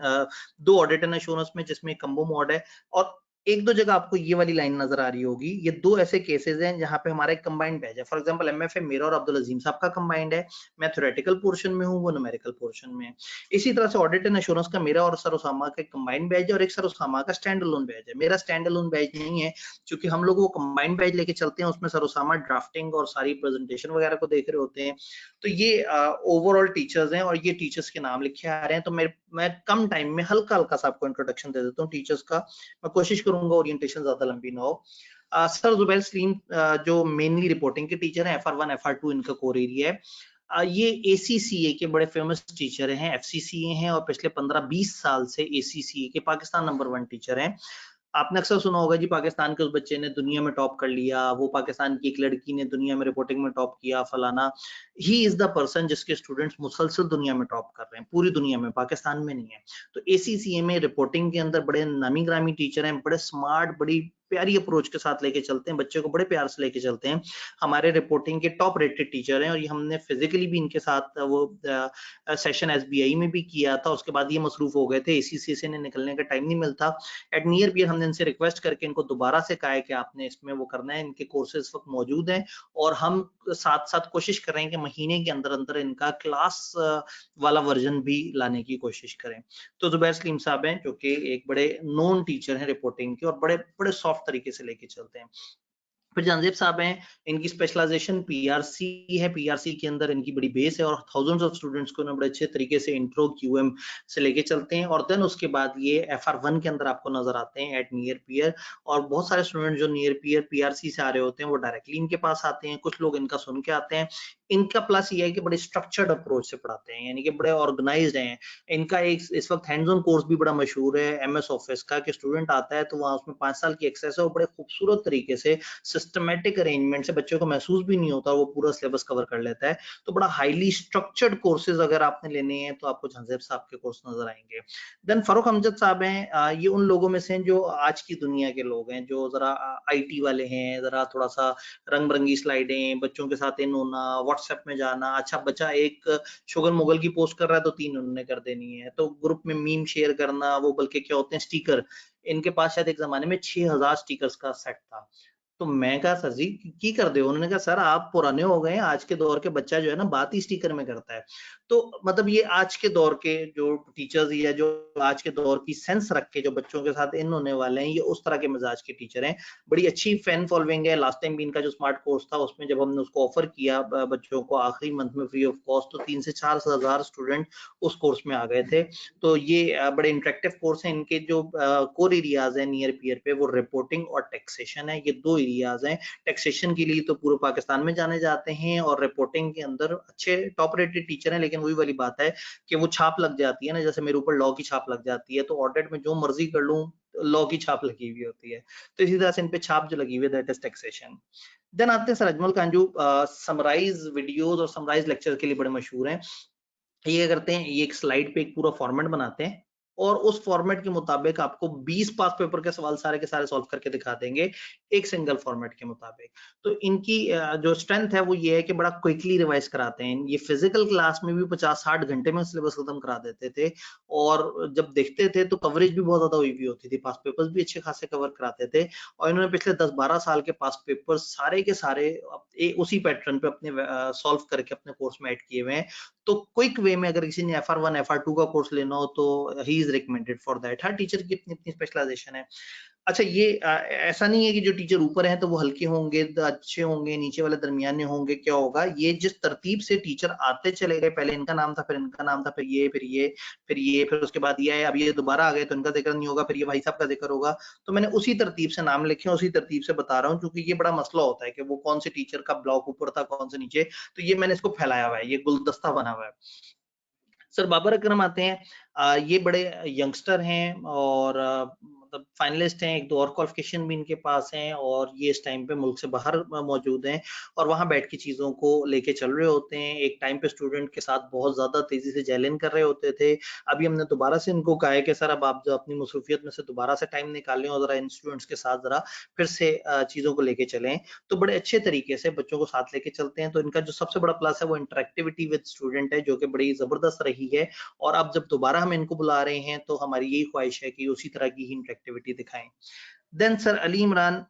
2 ऑडिट एंड एश्योरेंस में जिसमें कम्बो मॉड है और एक दो जगह आपको ये वाली लाइन नजर आ रही होगी, ये दो ऐसे केसेस हैं जहां पे हमारा एक कंबाइंड बैच है। फॉर एग्जांपल एमएफए मेरा और अब्दुल अजीम साहब का कंबाइंड है, मैं थ्योरेटिकल पोर्शन में हूँ, वो न्यूमेरिकल पोर्शन में है। इसी तरह से ऑडिट एंड एश्योरेंस का मेरा और सर उसामा का कंबाइंड बैच है, और एक सर उसामा का स्टैंड अलोन बैच है। मेरा स्टैंड अलोन बैच नहीं है, क्योंकि हम लोग वो कंबाइंड बैच लेके चलते हैं, उसमें सर उसामा ड्राफ्टिंग और सारी प्रेजेंटेशन वगैरह को देख रहे होते हैं। तो ये ओवरऑल टीचर्स हैं, और ये टीचर्स के नाम लिखे आ रहे हैं। तो मैं कम टाइम में हल्का हल्का सा आपको इंट्रोडक्शन दे देता हूँ टीचर्स का, मैं कोशिश करूंगा ओरिएंटेशन ज्यादा लंबी ना हो। सर जुबैर सलीम जो मेनली रिपोर्टिंग के टीचर हैं, FR1 FR2 इनका कोर एरिया है। ये ACCA के बड़े फेमस टीचर हैं, FCCA हैं, और पिछले 15-20 साल से ACCA के पाकिस्तान नंबर 1 टीचर हैं। आपने अक्सर सुना होगा जी, पाकिस्तान के उस बच्चे ने दुनिया में टॉप कर लिया, वो पाकिस्तान की एक लड़की ने दुनिया में रिपोर्टिंग में टॉप किया, फलाना। ही इज द पर्सन जिसके स्टूडेंट्स मुसलसल दुनिया में टॉप कर रहे हैं, पूरी दुनिया में, पाकिस्तान में नहीं है। तो ACCA में रिपोर्टिंग के अंदर बड़े नामी ग्रामी टीचर हैं, बड़े स्मार्ट, बड़ी प्यारी अप्रोच के साथ लेके चलते हैं, बच्चे को बड़े प्यार से लेके चलते हैं। हमारे रिपोर्टिंग के टॉप रेटेड टीचर हैं, और ये हमने फिजिकली भी इनके साथ वो सेशन SBI में भी किया था। उसके बाद ये मसरूफ हो गए थे, ACCA से निकलने का टाइम नहीं मिलता। एट नियर बियर हमने इनसे रिक्वेस्ट करके इनको दोबारा से कहा है कि आपने इसमें वो करना है। इनके कोर्सेज इस वक्त मौजूद हैं, और हम साथ साथ कोशिश कर रहे हैं कि महीने के अंदर अंदर इनका क्लास वाला वर्जन भी लाने की कोशिश करें। तो जुबैर सलीम साहब हैं, जो कि एक बड़े नोन टीचर हैं रिपोर्टिंग के, और बड़े बड़े सॉफ्ट तरीके से लेके चलते हैं। फिर जानजेब साहब हैं, इनकी स्पेशलाइजेशन PRC है। PRC के अंदर इनकी बड़ी बेस है, और थाउजेंड्स ऑफ स्टूडेंट्स को बड़े अच्छे तरीके से इंट्रो QM से लेके चलते हैं। और देन उसके बाद ये FR1 के अंदर आपको नजर आते हैं एट नियर पियर, और बहुत सारे स्टूडेंट जो नियर पियर PRC से आ रहे होते हैं, वो डायरेक्टली इनके पास आते हैं, कुछ लोग इनका सुन के आते हैं। इनका प्लस ये है कि बड़े स्ट्रक्चर्ड अप्रोच से पढ़ाते हैं, यानी कि बड़े ऑर्गेनाइज्ड हैं। इनका एक इस वक्त हैंड्स ऑन कोर्स भी बड़ा मशहूर है MS ऑफिस का, कि स्टूडेंट आता है तो वहाँ उसमें 5 साल की एक्सेस है, और बड़े खूबसूरत तरीके से सिस्टमैटिक अरेंजमेंट से बच्चों को महसूस भी नहीं होता, वो पूरा सिलेबस कवर कर लेता है। तो बड़ा हाईली स्ट्रक्चर्ड कोर्सेज अगर आपने लेने हैं तो आपको झंझेब साहब के कोर्स नजर आएंगे। देन फारूक अमजद साहब हैं, ये उन लोगों में से हैं जो आज की दुनिया के लोग हैं, जो जरा IT वाले हैं, जरा थोड़ा सा रंग बिरंगी स्लाइडें, बच्चों के साथ इन होना, व्हाट्सएप में जाना। अच्छा, बच्चा एक शुगर मुगल की पोस्ट कर रहा है तो 3 उन्होंने कर देनी है, तो ग्रुप में मीम शेयर करना, वो बल्कि क्या होते हैं स्टिकर। इनके पास शायद एक जमाने में 6000 स्टिकर्स का सेट था। तो मैं कहा सर जी की कर दे, उन्होंने कहा सर आप पुराने हो गए हैं, आज के दौर के बच्चा जो है ना बात ही स्टिकर में करता है। तो मतलब ये आज के दौर के जो टीचर्स या जो आज के दौर की सेंस रख के जो बच्चों के साथ इन होने वाले हैं, ये उस तरह के मिजाज के टीचर हैं। बड़ी अच्छी फैन फॉलोइंग है। लास्ट टाइम भी इनका जो स्मार्ट कोर्स था, उसमें जब हमने उसको ऑफर किया बच्चों को आखिरी मंथ में फ्री ऑफ कॉस्ट, तो 3 से 4 हजार स्टूडेंट उस कोर्स में आ गए थे। तो ये बड़े इंटरेक्टिव कोर्स हैं। इनके जो कोर एरियाज है नियर पियर पे, वो रिपोर्टिंग और टैक्सेशन है। ये 2 एरियाज हैं। टैक्सेशन के लिए तो पूरे पाकिस्तान में जाने जाते हैं, और रिपोर्टिंग के अंदर अच्छे टॉप रेटेड टीचर हैं। लेकिन वही वाली बात है कि वो छाप लग जाती है ना, जैसे मेरे ऊपर लॉ की छाप लग जाती है, तो ऑडिट में जो मर्जी कर लूं, लॉ की छाप लगी हुई होती है। तो इसी तरह से इन पे छाप जो लगी हुई है, दैट इज टैक्सेशन। देन आते हैं सर अजमल कांजू, समराइज वीडियोस और समराइज लेक्चर के लिए बड़े मशहूर हैं। ये क्या करते हैं, ये एक स्लाइड पे एक पूरा फॉर्मेट बनाते हैं, और उस फॉर्मेट के मुताबिक आपको 20 पास पेपर के सवाल सारे के सारे सॉल्व करके दिखा देंगे, एक सिंगल फॉर्मेट के मुताबिक। तो इनकी जो स्ट्रेंथ है वो ये है कि बड़ा क्विकली रिवाइज कराते हैं। ये फिजिकल क्लास में भी 50-60 घंटे में सिलेबस खत्म करा देते थे, और जब देखते थे तो कवरेज भी बहुत ज्यादा हुई भी होती थी, पास पेपर्स भी अच्छे खासे कवर कराते थे। और इन्होंने पिछले 10-12 साल के पास पेपर सारे के सारे उसी पैटर्न पे अपने सॉल्व करके अपने कोर्स में ऐड किए हुए हैं। तो क्विक वे में अगर किसी ने FR1 FR2 का कोर्स लेना हो तो he is recommended for that. Her teacher की अपनी अपनी स्पेशलाइजेशन है। अच्छा, ये ऐसा नहीं है कि जो टीचर ऊपर हैं तो वो हल्के होंगे, अच्छे होंगे, नीचे वाले दरमियाने होंगे। क्या होगा, ये जिस तरतीब से टीचर आते चले गए, पहले इनका नाम था, फिर इनका नाम था, फिर ये, फिर ये, फिर ये, फिर उसके बाद ये है, अब ये दोबारा आ गए तो इनका जिक्र नहीं होगा, फिर ये भाई साहब का जिक्र होगा। तो मैंने उसी तरतीब से नाम लिखे, उसी तरतीब से बता रहा हूँ, क्योंकि ये बड़ा मसला होता है कि वो कौन से टीचर का ब्लॉक ऊपर था, कौन से नीचे। तो ये मैंने इसको फैलाया हुआ है, ये गुलदस्ता बना हुआ है। सर बाबर अकरम आते हैं, ये बड़े यंगस्टर हैं, और मतलब फाइनलिस्ट हैं। एक दो और क्वालिफिकेशन भी इनके पास हैं, और ये इस टाइम पे मुल्क से बाहर मौजूद हैं, और वहां बैठ के चीजों को लेके चल रहे होते हैं। एक टाइम पे स्टूडेंट के साथ बहुत ज्यादा तेजी से जैलिन कर रहे होते थे। अभी हमने दोबारा से इनको कहा है कि सर अब आप जो अपनी मसरूफियत में से दोबारा से टाइम निकालें, और जरा इन स्टूडेंट्स के साथ जरा फिर से चीजों को लेके चलें। तो बड़े अच्छे तरीके से बच्चों को साथ लेके चलते हैं। तो इनका जो सबसे बड़ा प्लस है वो इंटरेक्टिविटी विद स्टूडेंट है, जो कि बड़ी जबरदस्त रही है। और अब जब दोबारा हम इनको बुला रहे हैं तो हमारी यही ख्वाहिश है कि उसी तरह की ही एक्टिविटी दिखाएं। देन सर अली इमरान,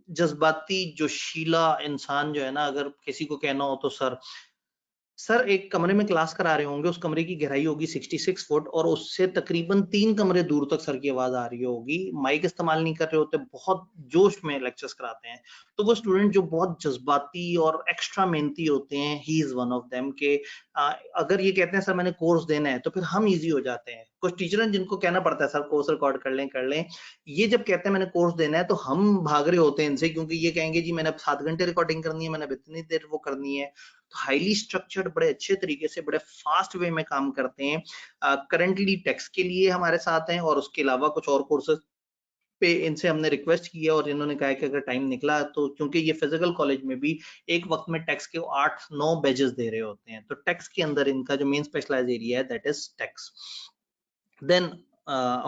जज्बाती जोशीला इंसान जो है ना, अगर किसी को कहना हो तो सर एक कमरे में क्लास करा रहे होंगे, उस कमरे की गहराई होगी 66 फुट और उससे तकरीबन 3 कमरे दूर तक सर की आवाज आ रही होगी, माइक इस्तेमाल नहीं कर रहे होते, बहुत जोश में लेक्चर्स कराते हैं। तो वो स्टूडेंट जो बहुत जज्बाती और एक्स्ट्रा मेहनती होते हैं, he is one of them के अगर ये कहते हैं सर मैंने कोर्स देना है, तो फिर हम इजी हो जाते हैं। कुछ टीचर हैं जिनको कहना पड़ता है सर कोर्स रिकॉर्ड कर लें। ये जब कहते हैं मैंने कोर्स देना है, तो हम भाग रहे होते हैं इनसे, क्योंकि ये कहेंगे जी मैंने 7 घंटे रिकॉर्डिंग करनी है, मैंने इतनी देर वो करनी है। तो हाईली स्ट्रक्चर्ड, बड़े अच्छे तरीके से, बड़े फास्ट वे में काम करते हैं। करंटली टेक्स्ट के लिए हमारे साथ हैं, और उसके अलावा कुछ और कोर्सेज पे इनसे हमने रिक्वेस्ट की है, और इन्होंने कहा है कि अगर टाइम निकला तो, क्योंकि ये फिजिकल कॉलेज में भी एक वक्त में टेक्स्ट के 8-9 बैचेस दे रहे होते हैं, तो टेक्स्ट के अंदर इनका जो मेन स्पेशलाइज एरिया है दैट इज टेक्स्ट। देन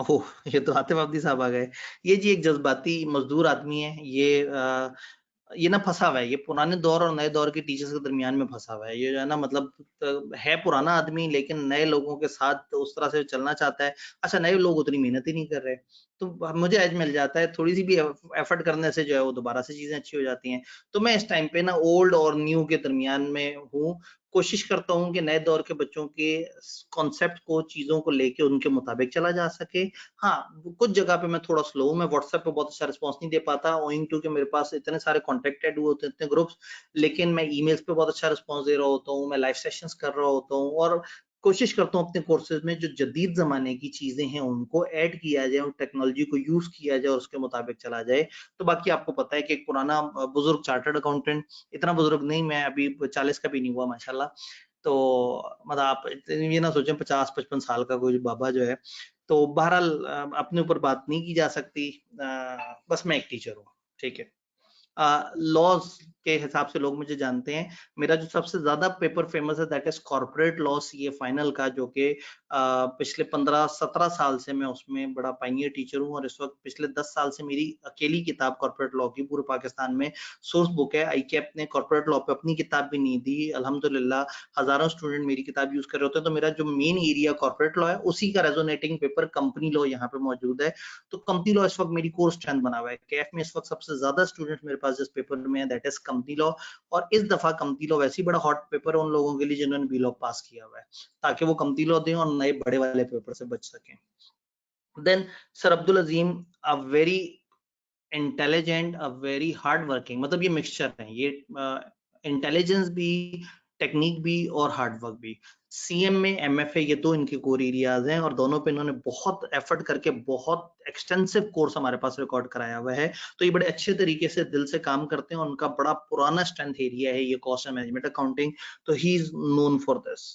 ओह, ये तो आतिफ अब्दी साहब आ गए। ये जी एक जज्बाती मजदूर आदमी है, ये ना फंसा हुआ है, ये पुराने दौर और नए दौर के टीचर्स के दरमियान में फंसा हुआ है। ये जो है ना, मतलब है पुराना आदमी, लेकिन नए लोगों के साथ उस तरह से चलना चाहता है। अच्छा, नए लोग उतनी मेहनत ही नहीं कर रहे, तो मुझे एज मिल जाता है, थोड़ी सी भी एफर्ट करने से जो है वो दोबारा से चीजें अच्छी हो जाती हैं। तो मैं इस टाइम पे ना ओल्ड और न्यू के दरमियान में हूँ। कोशिश करता हूँ कि नए दौर के बच्चों के कॉन्सेप्ट को, चीजों को लेके उनके मुताबिक चला जा सके। हाँ, कुछ जगह पे मैं थोड़ा स्लो हूँ, मैं व्हाट्सएप पे बहुत अच्छा रिस्पॉन्स नहीं दे पाता, ओइंग टू कि मेरे पास इतने सारे कॉन्टेक्टेड हुए होते हैं, इतने ग्रुप्स, लेकिन मैं ईमेल्स पे बहुत अच्छा रिस्पॉन्स दे रहा होता हूँ, मैं लाइव सेशंस कर रहा होता हूँ, और कोशिश करता हूँ अपने कोर्सेज में जो जदीद जमाने की चीजें हैं उनको ऐड किया जाए, उन टेक्नोलॉजी को यूज किया जाए और उसके मुताबिक चला जाए। तो बाकी आपको पता है कि एक पुराना बुजुर्ग चार्टर्ड अकाउंटेंट, इतना बुजुर्ग नहीं, मैं अभी 40 का भी नहीं हुआ माशाल्लाह, तो मतलब आप ये ना सोचें 50-55 साल का कोई बाबा जो है। तो बहरहाल अपने ऊपर बात नहीं की जा सकती, बस मैं एक टीचर हूँ, ठीक है। लॉज के हिसाब से लोग मुझे जानते हैं। मेरा जो सबसे ज्यादा पेपर फेमस है that is corporate law CA final का, जो कि पिछले 15-17 साल से मैं उसमें बड़ा पाइनियर टीचर हूँ, और इस वक्त पिछले 10 साल से मेरी अकेली किताब कॉर्पोरेट लॉ की पूरे पाकिस्तान में सोर्स बुक है। आईकैप ने कॉर्पोरेट लॉ पे अपनी किताब भी नहीं दी, अल्हम्दुलिल्लाह हजारों स्टूडेंट मेरी किताब यूज कर रहे होते हैं। तो मेरा जो मेन एरिया कॉर्पोरेट लॉ है, उसी का रेजोनेटिंग पेपर कंपनी लॉ यहाँ पे मौजूद है। तो कंपनी लॉ इस वक्त मेरी कोर स्ट्रेंथ बना हुआ है। कैफ में इस वक्त सबसे ज्यादा स्टूडेंट मेरे पास जिस पेपर में है दैट इज कंपनी लॉ, और इस दफा कंपनी लॉ वैसे ही बड़ा हॉट पेपर है उन लोगों के लिए जिन्होंने बी लॉ पास किया हुआ है, ताकि वो कंपनी लॉ दें और नए बड़े वाले पेपर से बच सकें। Then sir Abdul Azeem, a very intelligent, a very hard working, मतलब ये मिक्सचर है, ये इंटेलिजेंस भी, टेक्निक भी और हार्ड वर्क भी। सीएम में एमएफए, ये तो इनके कोर एरियाज हैं, और दोनों पे इन्होंने बहुत एफर्ट करके बहुत एक्सटेंसिव कोर्स हमारे पास रिकॉर्ड कराया हुआ है। तो ये बड़े अच्छे तरीके से दिल से काम करते हैं, उनका बड़ा पुराना स्ट्रेंथ एरिया है ये कॉस्ट एंड मैनेजमेंट अकाउंटिंग, तो he is known for this.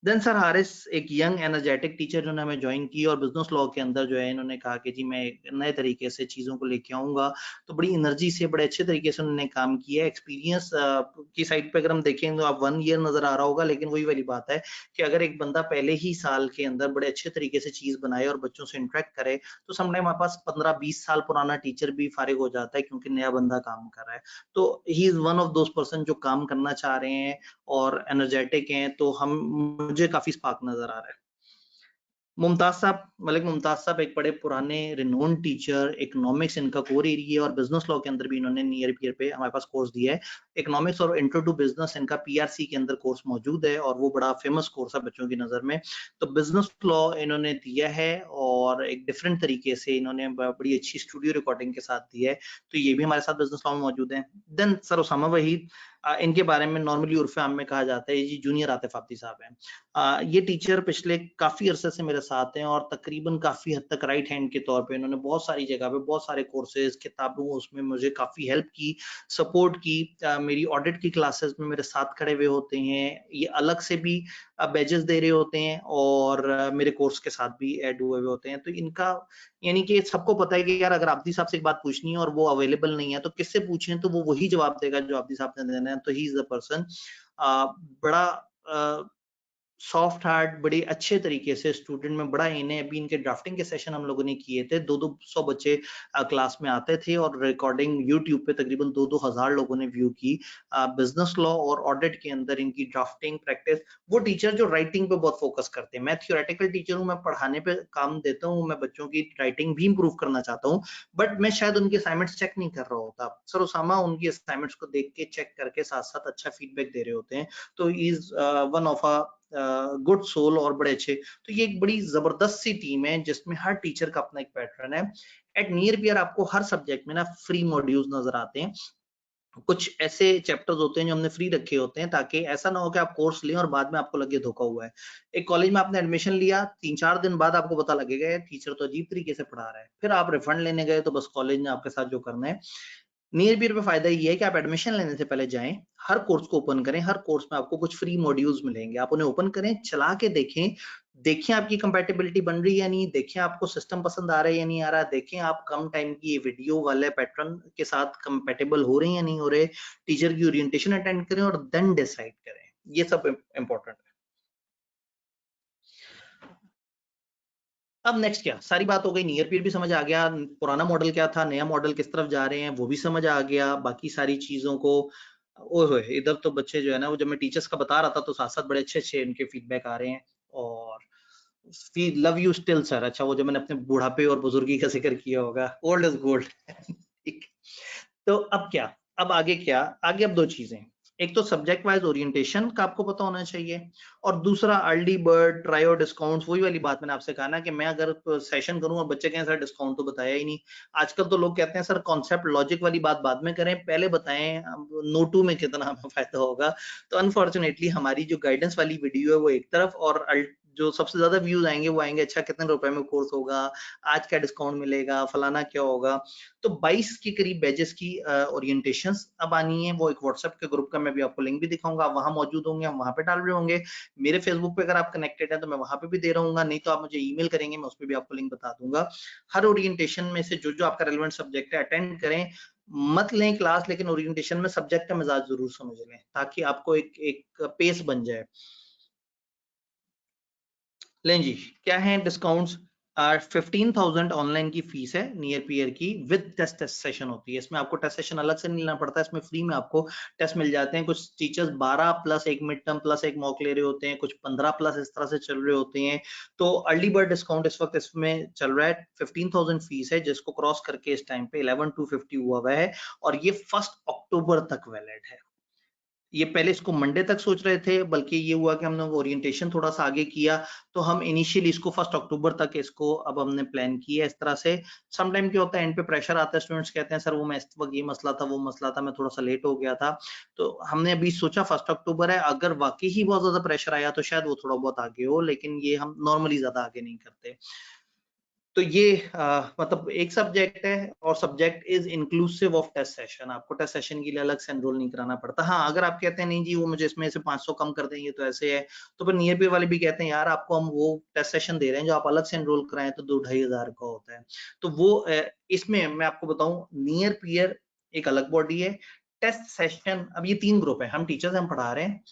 Then sir Haris, एक यंग एनर्जेटिक टीचर जिन्होंने हमें ज्वाइन की, और बिजनेस लॉ के अंदर जो है इन्होंने कहा कि जी मैं नए तरीके से चीजों को लेके आऊंगा, तो बड़ी एनर्जी से बड़े अच्छे तरीके से उन्होंने काम किया। एक्सपीरियंस की साइड पे अगर हम देखें तो आप 1 ईयर नजर आ रहा होगा, लेकिन वही वाली बात है कि अगर एक बंदा पहले ही साल के अंदर बड़े अच्छे तरीके से चीज बनाए और बच्चों से इंटरेक्ट करे, तो समटाइम हमारे पास 15-20 साल पुराना टीचर भी फारिग हो जाता है, क्योंकि नया बंदा काम कर रहा है। तो he is one of those person जो काम करना चाह रहे हैं और एनर्जेटिक हैं, तो हम मुझे काफी स्पार्क नजर आ रहा है। मुमताज साहब, मलिक मुमताज साहब एक बड़े पुराने रिनोन टीचर, इकोनॉमिक्स इनका कोर एरिया है, और बिजनेस लॉ के अंदर भी इन्होंने नियर पीयर पे हमारे पास कोर्स दिया है। इकोनॉमिक्स और इंट्रो टू बिजनेस इनका पीआरसी के अंदर कोर्स मौजूद है, और वो बड़ा फेमस कोर्स है बच्चों की नजर में। तो बिजनेस लॉ इन्होंने दिया है, और एक डिफरेंट तरीके से इन्होंने बड़ी अच्छी स्टूडियो रिकॉर्डिंग के साथ दिया है, तो ये भी हमारे साथ बिजनेस लॉ में मौजूद है। देन सर उसामा वहीद, इनके बारे में नॉर्मली उर्फ आम में कहा जाता है ये जी जूनियर आतिफ आब्दी साहब हैं। ये टीचर पिछले काफी अरसे से मेरे साथ हैं, और तकरीबन काफी हद तक राइट हैंड के तौर पे इन्होंने बहुत सारी जगह पे बहुत सारे कोर्सेज, किताबों, उसमें मुझे काफी हेल्प की, सपोर्ट की। मेरी ऑडिट की क्लासेस में मेरे साथ खड़े हुए होते हैं, ये अलग से भी बैजेस दे रहे होते हैं, और मेरे कोर्स के साथ भी ऐड हुए हुए होते हैं। तो इनका यानी कि सबको पता है कि यार अगर आब्दी साहब से एक बात पूछनी है और वो अवेलेबल नहीं है तो किससे पूछें, तो वो वही जवाब देगा जो आब्दी साहब ने देना है। तो ही इज द पर्सन। बड़ा सॉफ्ट हार्ट बड़े अच्छे तरीके से स्टूडेंट में बड़ा इन्हें अभी इनके ड्राफ्टिंग के सेशन हम लोगों ने किए थे 200 बच्चे क्लास में आते थे और रिकॉर्डिंग यूट्यूब पे तकरीबन 2-2 हज़ार लोगों ने व्यू की। बिजनेस लॉ और ऑडिट के अंदर इनकी ड्राफ्टिंग प्रैक्टिस, वो टीचर जो राइटिंग पे बहुत फोकस करते हैं, मैं थियोरेटिकल टीचर हूँ, मैं पढ़ाने पे काम देता हूँ, मैं बच्चों की राइटिंग भी इंप्रूव करना चाहता हूँ, बट मैं शायद उनकी असाइनमेंट्स चेक नहीं कर रहा होता। सर उसामा उनकी असाइनमेंट्स को देख के चेक करके साथ साथ अच्छा फीडबैक दे रहे होते हैं, तो is one of a good soul और बड़े अच्छे। तो ये एक बड़ी जबरदस्त सी टीम है जिसमें हर टीचर का अपना एक पैटर्न है। एट नियर पियर आपको हर सब्जेक्ट में ना फ्री मॉड्यूल्स नजर आते हैं। कुछ ऐसे चैप्टर्स होते हैं जो हमने फ्री रखे होते हैं ताकि ऐसा ना हो कि आप कोर्स लें और बाद में आपको लगे धोखा हुआ है। एक कॉलेज में आपने एडमिशन लिया, 3-4 दिन बाद आपको पता लगेगा यार टीचर तो अजीब तरीके से पढ़ा रहा है, फिर आप रिफंड लेने गए तो बस कॉलेज ने आपके साथ जो करना है। नियर पियर पे फायदा ये है कि आप एडमिशन लेने से पहले जाएं, हर कोर्स को ओपन करें, हर कोर्स में आपको कुछ फ्री मॉड्यूल्स मिलेंगे, आप उन्हें ओपन करें, चला के देखें, देखें आपकी कंपैटिबिलिटी बन रही है या नहीं, देखें आपको सिस्टम पसंद आ रहा है या नहीं आ रहा, देखें आप कम टाइम की ये वीडियो वाले पैटर्न के साथ कंपैटिबल हो रहे हैं या नहीं हो रहे, टीचर की ओरिएंटेशन अटेंड करें और देन डिसाइड करें। ये सब इंपॉर्टेंट है। अब नेक्स्ट क्या, सारी बात हो गई, नियर पीयर भी समझ आ गया, पुराना मॉडल क्या था, नया मॉडल किस तरफ जा रहे हैं वो भी समझ आ गया, बाकी सारी चीजों को ओए इधर तो बच्चे जो है ना, वो जब मैं टीचर्स का बता रहा था तो साथ साथ बड़े अच्छे अच्छे इनके फीडबैक आ रहे हैं। और लव यू स्टिल सर, अच्छा वो जो मैंने अपने बुढ़ापे और बुजुर्गी का जिक्र किया होगा, ओल्ड इज गोल्ड। ठीक। तो अब क्या, अब आगे क्या, आगे अब दो चीजें, एक तो सब्जेक्ट वाइज ओरिएंटेशन का आपको पता होना चाहिए, और दूसरा अर्ली बर्ड ट्रायो डिस्काउंट्स, वही वाली बात मैंने आपसे कहा ना कि मैं अगर सेशन करूं और बच्चे कहें सर डिस्काउंट तो बताया ही नहीं। आजकल तो लोग कहते हैं सर कॉन्सेप्ट लॉजिक वाली बात बाद में करें, पहले बताएं नोटू में कितना हमें फायदा होगा। तो अनफॉर्चुनेटली हमारी जो गाइडेंस वाली वीडियो है वो एक तरफ, और जो सबसे ज्यादा व्यूज आएंगे वो आएंगे अच्छा कितने रुपए में कोर्स होगा, आज क्या डिस्काउंट मिलेगा, फलाना क्या होगा। तो 22 के करीब बैचेस की ओरिएंटेशंस अब आनी है, वो एक व्हाट्सएप के ग्रुप का मैं भी आपको लिंक भी दिखाऊंगा, आप वहां मौजूद होंगे, हम वहां पे डाल रहे होंगे। मेरे फेसबुक पे अगर आप कनेक्टेड है तो मैं वहां पे भी दे रहा हूँ, नहीं तो आप मुझे ईमेल करेंगे, मैं उस पर भी आपको लिंक बता दूंगा। हर ओरिएंटेशन में से जो जो आपका रेलेवेंट सब्जेक्ट है अटेंड करें, मत लें क्लास, लेकिन ओरिएंटेशन में सब्जेक्ट का मिजाज जरूर समझ लें ताकि आपको एक एक पेस बन जाए। लें जी, क्या है डिस्काउंट्स, 15,000 ऑनलाइन की फीस है नियर पीयर की, विद टेस्ट सेशन होती है, इसमें आपको टेस्ट सेशन अलग से नहीं लेना पड़ता है, इसमें फ्री में आपको टेस्ट मिल जाते हैं। कुछ टीचर्स 12 प्लस एक मिड टर्म प्लस एक मॉक ले रहे होते हैं, कुछ 15 प्लस इस तरह से चल रहे होते हैं। तो अर्ली बर्ड डिस्काउंट इस वक्त इसमें चल रहा है, 15,000 फीस है जिसको क्रॉस करके इस टाइम पे 11,250 हुआ हुआ है, और ये 1 अक्टूबर तक वैलिड है। ये पहले इसको मंडे तक सोच रहे थे, बल्कि ये हुआ कि हमने ओरिएंटेशन थोड़ा सा आगे किया, तो हम इनिशियली इसको 1 अक्टूबर तक इसको अब हमने प्लान किया इस तरह से। सम टाइम क्या होता है, एंड पे प्रेशर आता है, स्टूडेंट्स कहते हैं सर वो मैं इस वक्त ये मसला था वो मसला था, मैं थोड़ा सा लेट हो गया था, तो हमने अभी सोचा 1 अक्टूबर है, अगर वाकई ही बहुत ज्यादा प्रेशर आया तो शायद वो थोड़ा बहुत आगे हो, लेकिन ये हम नॉर्मली ज्यादा आगे नहीं करते। तो ये मतलब एक सब्जेक्ट है, और subject is inclusive of test session, आपको टेस्ट सेशन के लिए अलग से एनरोल नहीं कराना पड़ता। हाँ, अगर आप कहते हैं नहीं जी वो मुझे इसमें से 500 कम कर देंगे तो ऐसे है, तो फिर नियर पे वाले भी कहते हैं यार आपको हम वो टेस्ट सेशन दे रहे हैं जो आप अलग से एनरोल कराएं तो 2-2,500 का होता है। तो वो इसमें मैं आपको बताऊं, नियर पीयर एक अलग बॉडी है, टेस्ट सेशन, अब ये 3 ग्रुप है, हम टीचर्स हम पढ़ा रहे हैं,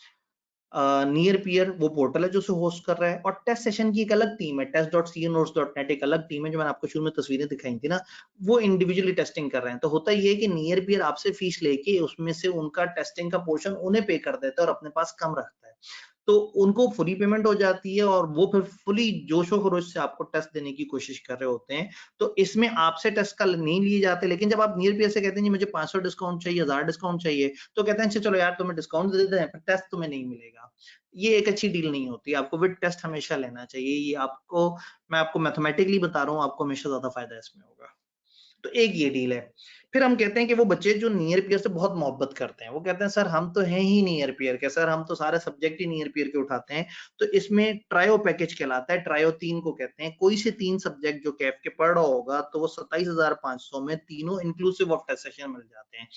नियर पियर वो पोर्टल है जो उसे होस्ट कर रहा है, और टेस्ट सेशन की एक अलग टीम है, test.cnotes.net एक अलग टीम है, जो मैंने आपको शुरू में तस्वीरें दिखाई थी ना, वो इंडिविजुअली टेस्टिंग कर रहे हैं। तो होता ये है कि नियर पियर आपसे फीस लेके उसमें से उनका टेस्टिंग का पोर्शन उन्हें पे कर देता है और अपने पास कम रखता है, तो उनको फुली पेमेंट हो जाती है, और वो फिर फुली जोशो खरोश से आपको टेस्ट देने की कोशिश कर रहे होते हैं। तो इसमें आपसे टेस्ट का नहीं लिए जाते, लेकिन जब आप नियर पियर से कहते हैं जी मुझे 500 डिस्काउंट चाहिए, 1000 डिस्काउंट चाहिए, तो कहते हैं अच्छा चलो यार तुम्हें डिस्काउंट दे देते हैं, पर टेस्ट तुम्हें नहीं मिलेगा। ये एक अच्छी डील नहीं होती, आपको विद टेस्ट हमेशा लेना चाहिए, ये आपको, मैं आपको मैथमेटिकली बता रहा हूँ, आपको हमेशा ज्यादा फायदा इसमें होगा। तो एक ये डील है। फिर हम कहते हैं कि वो बच्चे जो नियर पियर से बहुत मोहब्बत करते हैं, वो कहते हैं सर हम तो हैं ही नियर पियर के, सर हम तो सारे सब्जेक्ट ही नियर पियर के उठाते हैं, तो इसमें ट्रायो पैकेज कहलाता है, ट्रायो 3 को कहते हैं, कोई से 3 सब्जेक्ट जो कैफ के पढ़ रहा होगा तो वो 27,500 में तीनों इंक्लूसिव ऑफ टेस्ट सेशन मिल जाते हैं,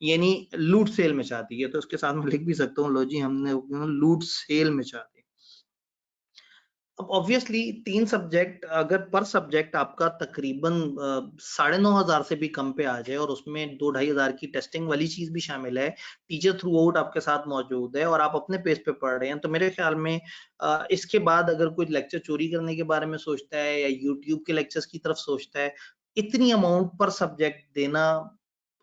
यानी लूट सेल मचा दी है। तो उसके साथ मैं लिख भी सकता हूँ, लो जी हमने लूट सेल मचा दी। अब ऑब्वियसली 3 सब्जेक्ट अगर पर सब्जेक्ट आपका तकरीबन 9,500 से भी कम पे आ जाए और उसमें 2-2,500 की टेस्टिंग वाली चीज भी शामिल है, टीचर थ्रू आउट आपके साथ मौजूद है और आप अपने पेस पे पढ़ रहे हैं, तो मेरे ख्याल में इसके बाद अगर कोई लेक्चर चोरी करने के बारे में सोचता है या यूट्यूब के लेक्चर्स की तरफ सोचता है, इतनी अमाउंट पर सब्जेक्ट देना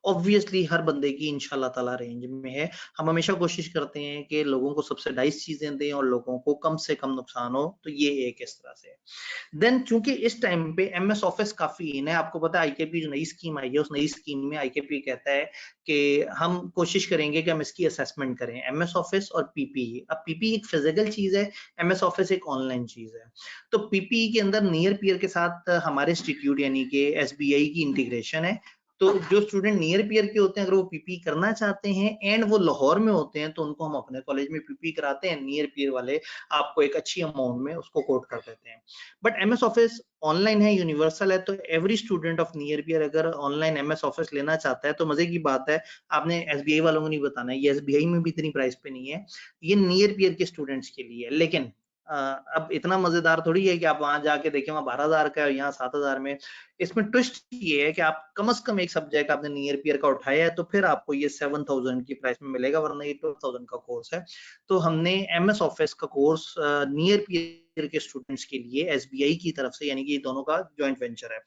ऑब्वियसली हर बंदे की इंशाल्लाह ताला रेंज में है। हम हमेशा कोशिश करते हैं कि लोगों को सब्सिडाइज चीजें दें और लोगों को कम से कम नुकसान हो, तो ये एक इस तरह से है। देन चूंकि इस टाइम पे एमएस ऑफिस काफी इन है, आपको पता है आईकेपी जो नई स्कीम आई है, उस नई स्कीम में आईकेपी कहता है कि हम कोशिश करेंगे कि हम इसकी असेसमेंट करें, एमएस ऑफिस और पीपीई। अब पीपीई एक फिजिकल चीज है, एमएस ऑफिस एक ऑनलाइन चीज है। तो पीपीई के अंदर नियर पीयर के साथ हमारे इंस्टीट्यूट यानी कि एसबीआई की इंटीग्रेशन है। तो जो स्टूडेंट नियर पीयर के होते हैं अगर वो पीपी करना चाहते हैं एंड वो लाहौर में होते हैं, तो उनको हम अपने कॉलेज में पीपी कराते हैं। नियर पीयर वाले आपको एक अच्छी अमाउंट में उसको कोट कर देते हैं। बट एमएस ऑफिस ऑनलाइन है, यूनिवर्सल है, तो every student of near peer अगर ऑनलाइन एमएस ऑफिस लेना चाहता है तो मजे की बात है, आपने एसबीआई वालों को नहीं बताना है, ये एसबीआई में भी इतनी प्राइस पे नहीं है, ये नियर पीयर के स्टूडेंट्स के लिए है। लेकिन अब इतना मजेदार थोड़ी है कि आप वहां जाके देखें वहां 12,000 का है, यहाँ 7,000 में। इसमें ट्विस्ट ये है कि आप कम से कम एक सब्जेक्ट आपने नियर पीयर का उठाया है तो फिर आपको ये 7,000 की प्राइस में मिलेगा, वरना ये 12,000 का कोर्स है। तो हमने एमएस ऑफिस का कोर्स नियर पीयर के स्टूडेंट्स के लिए एसबीआई की तरफ से, यानी कि दोनों का जॉइंट वेंचर है,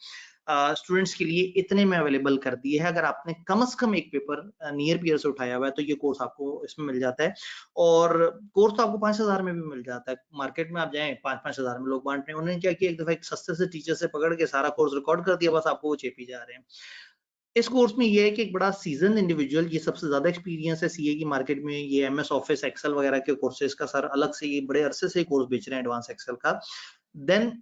स्टूडेंट्स के लिए इतने में अवेलेबल कर दिए है। अगर आपने कम से कम एक पेपर नियर पीयर से उठाया हुआ है तो ये कोर्स आपको इसमें मिल जाता है। और कोर्स तो आपको 5,000 में भी मिल जाता है। मार्केट में आप जाएं 5,000 में लोग बांट रहे हैं। उन्होंने क्या किया, एक दफा एक सस्ते से टीचर से पकड़ के सारा कोर्स रिकॉर्ड कर दिया, बस आपको वो चेपी जा रहे हैं। इस कोर्स में ये है कि एक बड़ा सीजन इंडिविजुअल, ये सबसे ज्यादा एक्सपीरियंस है सीए की मार्केट में, ये एमएस ऑफिस एक्सेल वगैरह के कोर्सेज का सर अलग से ये बड़े अरसे से कोर्स बेच रहे हैं एडवांस एक्सेल का। देन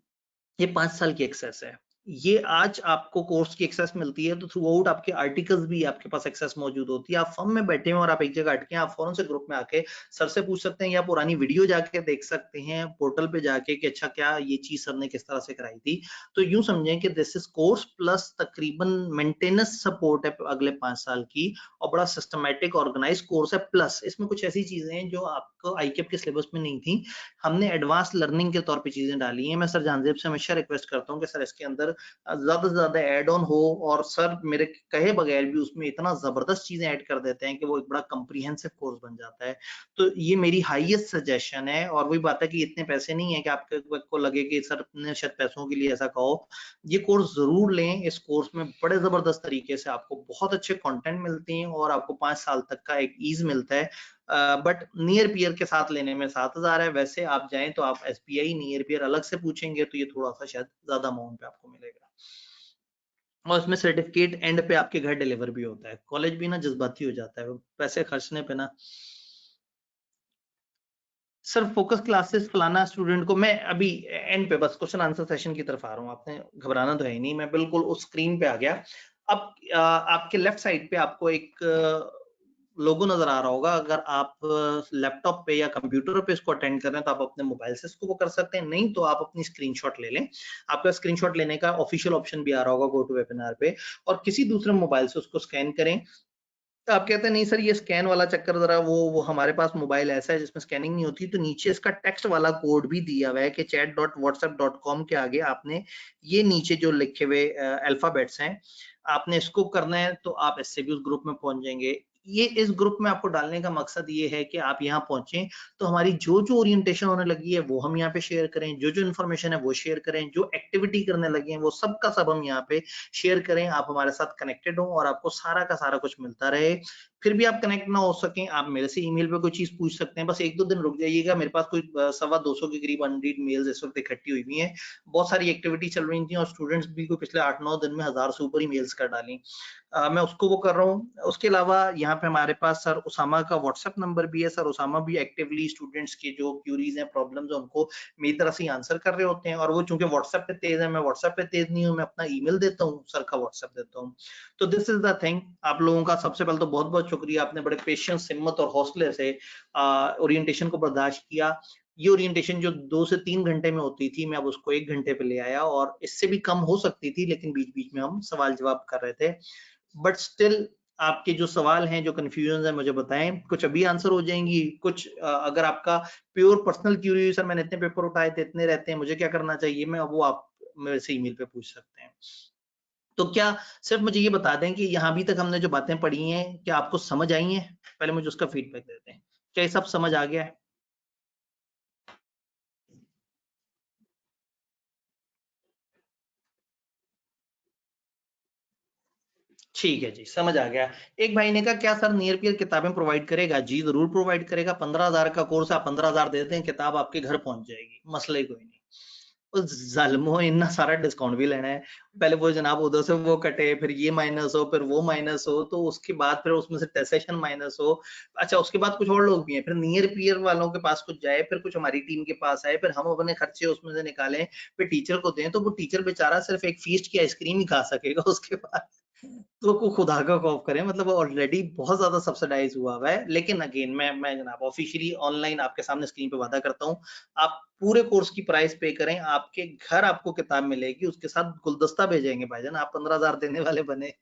ये 5 साल की एक्सेस है। ये आज आपको कोर्स की एक्सेस मिलती है तो थ्रू आउट आपके आर्टिकल्स भी आपके पास एक्सेस मौजूद होती है। आप फर्म में बैठे हैं और आप एक जगह अटके हैं, आप फौरन से ग्रुप में आके सर से पूछ सकते हैं या पुरानी वीडियो जाके देख सकते हैं पोर्टल पे जाके कि अच्छा क्या ये चीज सर ने किस तरह से कराई थी। तो यूं समझें कि दिस इज कोर्स प्लस तकरीबन मेंटेनेंस सपोर्ट है अगले 5 साल की, और बड़ा सिस्टमेटिक ऑर्गेनाइज कोर्स है। प्लस इसमें कुछ ऐसी चीजें हैं जो आपको आईकेप के सिलेबस में नहीं थी, हमने एडवांस लर्निंग के तौर पे चीजें डाली हैं। मैं सर जानजेब से हमेशा रिक्वेस्ट करता हूँ कि सर इसके अंदर ज्यादा से ज्यादा ऐड ऑन हो, और सर मेरे कहे बगैर भी उसमें इतना जबरदस्त चीजें ऐड कर देते हैं कि वो एक बड़ा कम्प्रीहेंसिव कोर्स बन जाता है। तो ये मेरी हाईएस्ट सजेशन है। और वही बात है कि इतने पैसे नहीं है कि आपको लगे कि सर ने शायद पैसों के लिए ऐसा कहो, ये कोर्स जरूर लें। इस कोर्स में बड़े जबरदस्त तरीके से आपको बहुत अच्छे कंटेंट मिलते हैं और आपको 5 साल तक का एक ईज मिलता है। बट नियर पियर के साथ लेने में 7,000 है। वैसे आप जाएं तो आप एसबीआई नियर पियर अलग से पूछेंगे तो ये थोड़ा सा शायद ज्यादा अमाउंट पे आपको मिलेगा। और उसमें सर्टिफिकेट एंड पे आपके घर डिलीवर भी होता है। कॉलेज भी ना जज्बाती हो जाता है पैसे खर्चने पे ना। सर फोकस क्लासेस फलाना स्टूडेंट को, मैं अभी एंड पे बस क्वेश्चन आंसर सेशन की तरफ आ रहा हूँ, आपने घबराना तो है ही नहीं, मैं बिल्कुल उस स्क्रीन पे आ गया। अब आपके लेफ्ट साइड पे आपको एक लोगो नजर आ रहा होगा। अगर आप लैपटॉप पे या कंप्यूटर पे इसको अटेंड कर रहे हैं तो आप अपने मोबाइल से इसको वो कर सकते हैं, नहीं तो आप अपनी स्क्रीनशॉट ले लें। आपका स्क्रीनशॉट लेने का ऑफिशियल ऑप्शन भी आ रहा होगा गो टू वेबिनार पे, और किसी दूसरे मोबाइल से उसको स्कैन करें। तो आप कहते हैं नहीं सर ये स्कैन वाला चक्कर जरा वो हमारे पास मोबाइल ऐसा है जिसमें स्कैनिंग नहीं होती, तो नीचे इसका टेक्स्ट वाला कोड भी दिया हुआ है कि chat.whatsapp.com के आगे आपने ये नीचे जो लिखे हुए अल्फाबेट्स हैं, आपने इसको करना है तो आप इससे भी उस ग्रुप में पहुंच जाएंगे। ये इस ग्रुप में आपको डालने का मकसद ये है कि आप यहाँ पहुंचे तो हमारी जो जो ओरिएंटेशन होने लगी है वो हम यहाँ पे शेयर करें, जो जो इन्फॉर्मेशन है वो शेयर करें, जो एक्टिविटी करने लगे हैं वो सब का सब हम यहाँ पे शेयर करें। आप हमारे साथ कनेक्टेड हो और आपको सारा का सारा कुछ मिलता रहे। फिर भी आप कनेक्ट ना हो सकें, आप मेरे से ईमेल पे कोई चीज पूछ सकते हैं, बस 1-2 दिन रुक जाइएगा। मेरे पास कोई 250 के करीब अनरीड मेल्स इस वक्त इकट्ठी हुई हुई हैं। बहुत सारी एक्टिविटी चल रही थी और स्टूडेंट्स भी को पिछले 8-9 दिन में 1000 से ऊपर ही मेल्स कर डाली। मैं उसको वो कर रहा हूँ। उसके अलावा यहाँ पे हमारे पास सर उसामा का व्हाट्सएप नंबर भी है। सर उसामा भी एक्टिवली स्टूडेंट्स के जो क्यूरीज हैं, प्रॉब्लम्स हैं, उनको मेरी तरफ से आंसर कर रहे होते हैं। और वो चूंकि व्हाट्सएप पे तेज है, मैं व्हाट्सएप पे तेज नहीं हूँ, मैं अपना ईमेल देता हूँ, सर का व्हाट्सएप देता हूँ। तो दिस इज द थिंग। आप लोगों का सबसे पहले तो बहुत बहुत शुक्रिया, आपने बड़े पेशेंस, हिम्मत और हौसले से ओरिएंटेशन को बर्दाश्त किया। ये ओरिएंटेशन जो 2 से 3 घंटे में होती थी, मैं अब उसको 1 घंटे पे ले आया, और इससे भी कम हो सकती थी लेकिन बीच बीच में हम सवाल जवाब कर रहे थे। बट स्टिल आपके जो सवाल हैं, जो कंफ्यूजन है मुझे बताएं, कुछ अभी आंसर हो जाएंगी, कुछ अगर आपका प्योर पर्सनल क्यूरी, सर मैंने इतने पेपर उठाए थे, इतने रहते हैं, मुझे क्या करना चाहिए, मैं वो आप मेरे से ईमेल पे पूछ सकते हैं। तो क्या सिर्फ मुझे ये बता दें कि यहाँ अभी तक हमने जो बातें पढ़ी हैं क्या आपको समझ आई हैं? पहले मुझे उसका फीडबैक देते हैं, क्या ये सब समझ आ गया है? ठीक है जी, समझ आ गया। एक भाई ने कहा क्या सर नियर पीयर किताबें प्रोवाइड करेगा? जी जरूर प्रोवाइड करेगा। 15,000 का कोर्स है, आप 15,000 देते हैं, किताब आपके घर पहुंच जाएगी, मसला ही कोई नहीं। उस जालिमो इतना सारा डिस्काउंट भी लेना है, पहले वो जनाब उधर से वो कटे, फिर ये माइनस हो, फिर वो माइनस हो, तो उसके बाद फिर उसमें से टैक्सेशन माइनस हो। अच्छा, उसके बाद कुछ और लोग भी हैं, फिर नियर पीयर वालों के पास कुछ जाए, फिर कुछ हमारी टीम के पास आए, फिर हम अपने खर्चे उसमें से निकालें, फिर टीचर को दें, तो वो टीचर बेचारा सिर्फ एक फीस्ट की आइसक्रीम ही खा सकेगा उसके बाद। तो को खुदा का खौफ करें, मतलब ऑलरेडी बहुत ज्यादा सब्सिडाइज हुआ है। लेकिन अगेन मैं जनाब ऑफिशियली ऑनलाइन आपके सामने स्क्रीन पे वादा करता हूँ, आप पूरे कोर्स की प्राइस पे करें, आपके घर आपको किताब मिलेगी, उसके साथ गुलदस्ता भेजेंगे भाईजान, आप 15,000 देने वाले बने।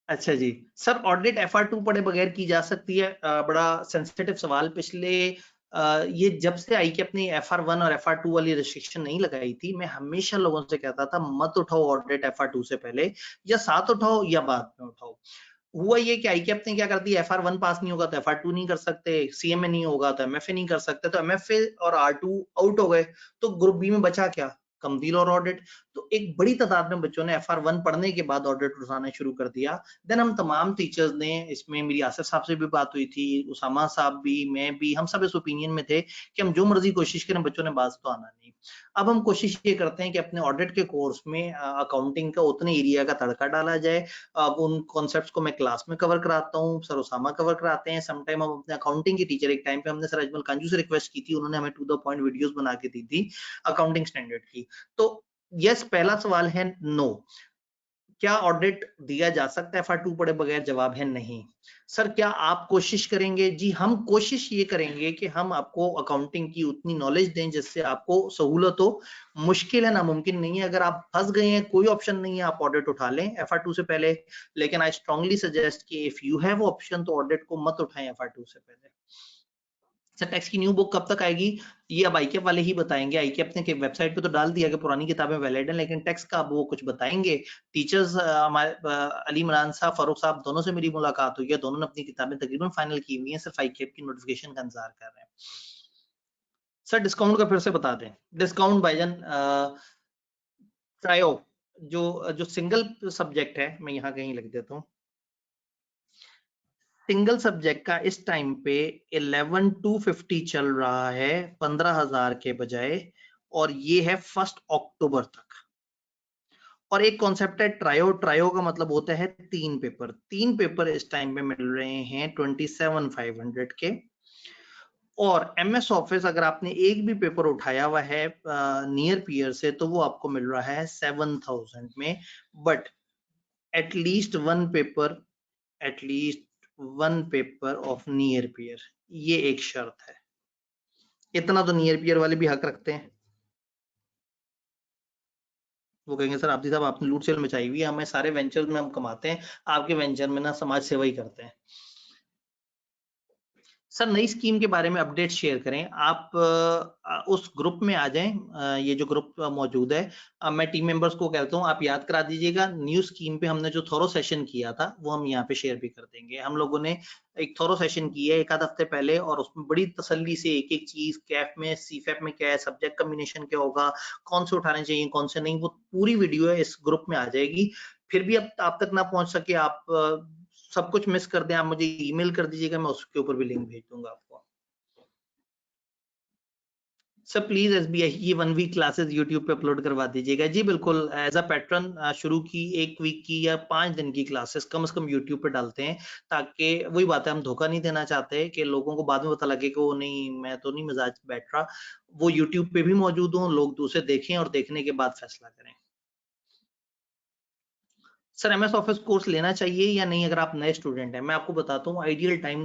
अच्छा जी, सर ऑडिट FR2 पढ़े बगैर की जा सकती है? बड़ा सेंसिटिव सवाल। पिछले ये जब से आई कि अपनी FR1 और FR2 वाली रिस्ट्रिक्शन नहीं लगाई थी, मैं हमेशा लोगों से कहता था मत उठाओ ऑडिट FR2 से पहले, या साथ उठाओ या बाद में उठाओ। हुआ ये कि आईकेएप ने क्या कर दिया, FR1 पास नहीं होगा तो FR2 नहीं कर सकते, CMA नहीं होगा तो MFA नहीं कर सकते, तो MFA और R2 आउट हो गए, तो ग्रुप बी में बचा क्या? कम्पील और ऑडिट। तो एक बड़ी तादाद में बच्चों ने FR1 पढ़ने के बाद ऑडिट उठाना शुरू कर दिया। देन हम तमाम टीचर्स ने, इसमें मेरी आसिफ साहब से भी बात हुई थी, उसामा साहब भी, मैं भी, हम सब इस ओपिनियन में थे कि हम जो मर्जी कोशिश करें, बच्चों ने बात तो आना नहीं। अब हम कोशिश ये करते हैं कि अपने ऑडिट के कोर्स में अकाउंटिंग का उतने एरिया का तड़का डाला जाए। अब उन कॉन्सेप्ट्स को मैं क्लास में कवर कराता हूँ, सर उसामा कवर कराते हैं, समटाइम हम अपने अकाउंटिंग के टीचर, एक टाइम पे हमने सर अजमल कांजू से रिक्वेस्ट की थी, उन्होंने हमें टू द पॉइंट वीडियोस बना के दी थी अकाउंटिंग स्टैंडर्ड की। तो यस, पहला सवाल है नो, क्या ऑडिट दिया जा सकता है FR2 पढ़े बगैर? जवाब है नहीं। सर क्या आप कोशिश करेंगे? जी हम कोशिश ये करेंगे कि हम आपको अकाउंटिंग की उतनी नॉलेज दें जिससे आपको सहूलत हो। मुश्किल है, नामुमकिन नहीं है। अगर आप फंस गए हैं, कोई ऑप्शन नहीं है, आप ऑडिट उठा लें FR2 से पहले, लेकिन आई स्ट्रांगली सजेस्ट कि इफ यू हैव ऑप्शन तो ऑडिट को मत उठाएं FR2 से पहले। सर टैक्स की न्यू बुक कब तक आएगी? ये अब आईकेएप वाले ही बताएंगे। आईकेएप ने वेबसाइट पे तो डाल दिया कि पुरानी किताबें वैलिड हैं, लेकिन टैक्स का अब वो कुछ बताएंगे। टीचर्स हमारे अली इमरान साहब, फारूक साहब, दोनों से मेरी मुलाकात हुई है, दोनों ने अपनी किताबें तकरीबन फाइनल की हुई हैं, सिर्फ आईकेएप की नोटिफिकेशन का इंतजार कर रहे हैं। सर डिस्काउंट का फिर से बता दें। डिस्काउंट भाईजान ट्रायो जो जो सिंगल सब्जेक्ट है, मैं यहाँ कहीं लिख देता हूँ, सिंगल सब्जेक्ट का इस टाइम पे 11,250 चल रहा है 15,000 के बजाय, और ये है 1 अक्टूबर तक। और एक कॉन्सेप्ट है ट्रायो। ट्रायो का मतलब होता है 3 पेपर। 3 पेपर इस टाइम पे मिल रहे हैं 27,500 के। और MS ऑफिस अगर आपने एक भी पेपर उठाया हुआ है नियर पीयर से, तो वो आपको मिल रहा है 7,000 में। But at least one paper of near peer, ये एक शर्त है। इतना तो नियर पीयर वाले भी हक रखते हैं। वो कहेंगे सर आपदी साहब आपने लूट सेल मचाई हुई है, हमें सारे वेंचर्स में हम कमाते हैं, आपके वेंचर में ना समाज सेवा ही करते हैं। सर नई स्कीम के बारे में अपडेट शेयर करें। आप उस ग्रुप में आ जाएं, ये जो ग्रुप मौजूद है, मैं टीम मेंबर्स को कहता हूं आप याद करा दीजिएगा। न्यू स्कीम पे हमने जो थोरो सेशन किया था वो हम यहाँ पे शेयर भी कर देंगे। हम लोगों ने एक थोरो सेशन किया है एक आध हफ्ते पहले, और उसमें बड़ी तसल्ली से एक एक चीज, कैफ में सीफेप में क्या है, सब्जेक्ट कम्बिनेशन क्या होगा, कौन से उठाने चाहिए कौन से नहीं, वो पूरी वीडियो है इस ग्रुप में आ जाएगी। फिर भी अब आप तक ना पहुंच सके, आप सब कुछ मिस कर दें, आप मुझे ईमेल कर दीजिएगा, मैं उसके ऊपर भी लिंक भेज दूंगा आपको। सर प्लीज SBI की 1 वीक क्लासेस यूट्यूब पे अपलोड करवा दीजिएगा। जी बिल्कुल, एज अ पैटर्न शुरू की 1 वीक की या 5 दिन की क्लासेस कम से कम यूट्यूब पे डालते हैं, ताकि वही बात है, हम धोखा नहीं देना चाहते कि लोगों को बाद में पता लगे कि वो नहीं, मैं तो नहीं मिजाज बैठ रहा। वो यूट्यूब पे भी मौजूद हो, लोग दूसरे देखें और देखने के बाद फैसला करें। सर MS ऑफिस कोर्स लेना चाहिए या नहीं अगर आप नए स्टूडेंट हैं? मैं आपको बताता हूँ आइडियल टाइम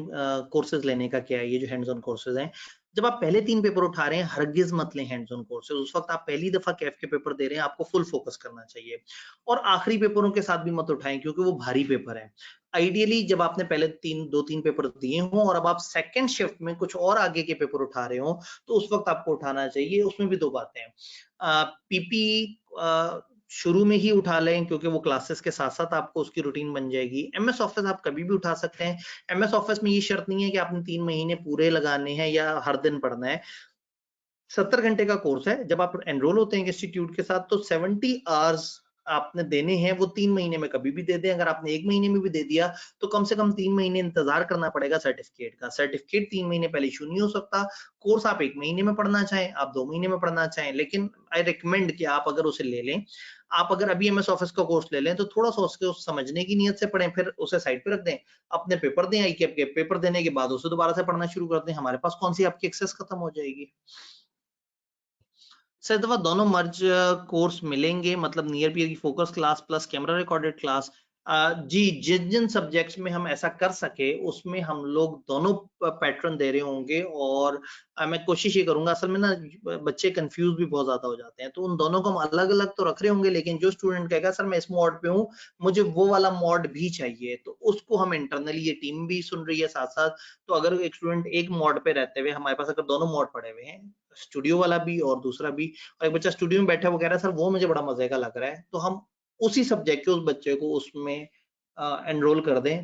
कोर्सेज लेने का क्या है, ये जो हैंड्स ऑन कोर्सेज हैं। जब आप पहले 3 पेपर उठा रहे हैं, हरगिज मत लें हैंड्स ऑन कोर्सेज। उस वक्त आप पहली दफा कैफ के पेपर दे रहे हैं, आपको फुल फोकस करना चाहिए। और आखिरी पेपरों के साथ भी मत उठाएं, क्योंकि वो भारी पेपर है। आइडियली जब आपने पहले 2-3 पेपर दिए हों और अब आप सेकंड शिफ्ट में कुछ और आगे के पेपर उठा रहे हो, तो उस वक्त आपको उठाना चाहिए। उसमें भी 2 बातें हैं, पीपी शुरू में ही उठा लें, क्योंकि वो क्लासेस के साथ साथ आपको उसकी रूटीन बन जाएगी। एमएस ऑफिस आप कभी भी उठा सकते हैं। एमएस ऑफिस में ये शर्त नहीं है कि आपने 3 महीने पूरे लगाने हैं या हर दिन पढ़ना है। 70 घंटे का कोर्स है। जब आप एनरोल होते हैं इंस्टीट्यूट के साथ, तो 70 आवर्स आपने देने हैं। वो 3 महीने में कभी भी दे दें। अगर आपने 1 महीने में भी दे दिया, तो कम से कम 3 महीने इंतजार करना पड़ेगा सर्टिफिकेट का। सर्टिफिकेट 3 महीने पहले इशू नहीं हो सकता। कोर्स आप 1 महीने में पढ़ना चाहें, आप 2 महीने में पढ़ना चाहें, लेकिन आई रिकमेंड कि आप अगर उसे ले लें, आप अगर अभी एमएस ऑफिस का कोर्स ले लें, तो थोड़ा सा उसके समझने की नीयत से पढ़ें, फिर उसे साइड पे रख दें, अपने पेपर दें। आईकेएप के पेपर देने के बाद उसे दोबारा से पढ़ना शुरू कर दें। हमारे पास कौन सी आपकी एक्सेस खत्म हो जाएगी। सर दफा दोनों मर्ज कोर्स मिलेंगे, मतलब नियर पीयर की focus class plus camera recorded class. जी, जिन जिन सब्जेक्ट्स में हम ऐसा कर सके, उसमें हम लोग दोनों पैटर्न दे रहे होंगे। और मैं कोशिश ये करूंगा, असल में ना बच्चे कंफ्यूज भी बहुत ज्यादा हो जाते हैं, तो उन दोनों को हम अलग अलग तो रख रहे होंगे, लेकिन जो स्टूडेंट कहेगा सर मैं इस मॉड पे हूँ, मुझे वो वाला मॉड भी चाहिए, तो उसको हम इंटरनली, ये टीम भी सुन रही है साथ साथ, तो अगर एक स्टूडेंट एक मॉड पे रहते हुए, हमारे पास अगर दोनों मॉड पड़े हुए हैं, स्टूडियो वाला भी और दूसरा भी, और एक बच्चा स्टूडियो में बैठा वो कह रहा है सर वो मुझे बड़ा मजे का लग रहा है, तो हम उसी सब्जेक्ट के उस बच्चे को उसमें एनरोल कर दें,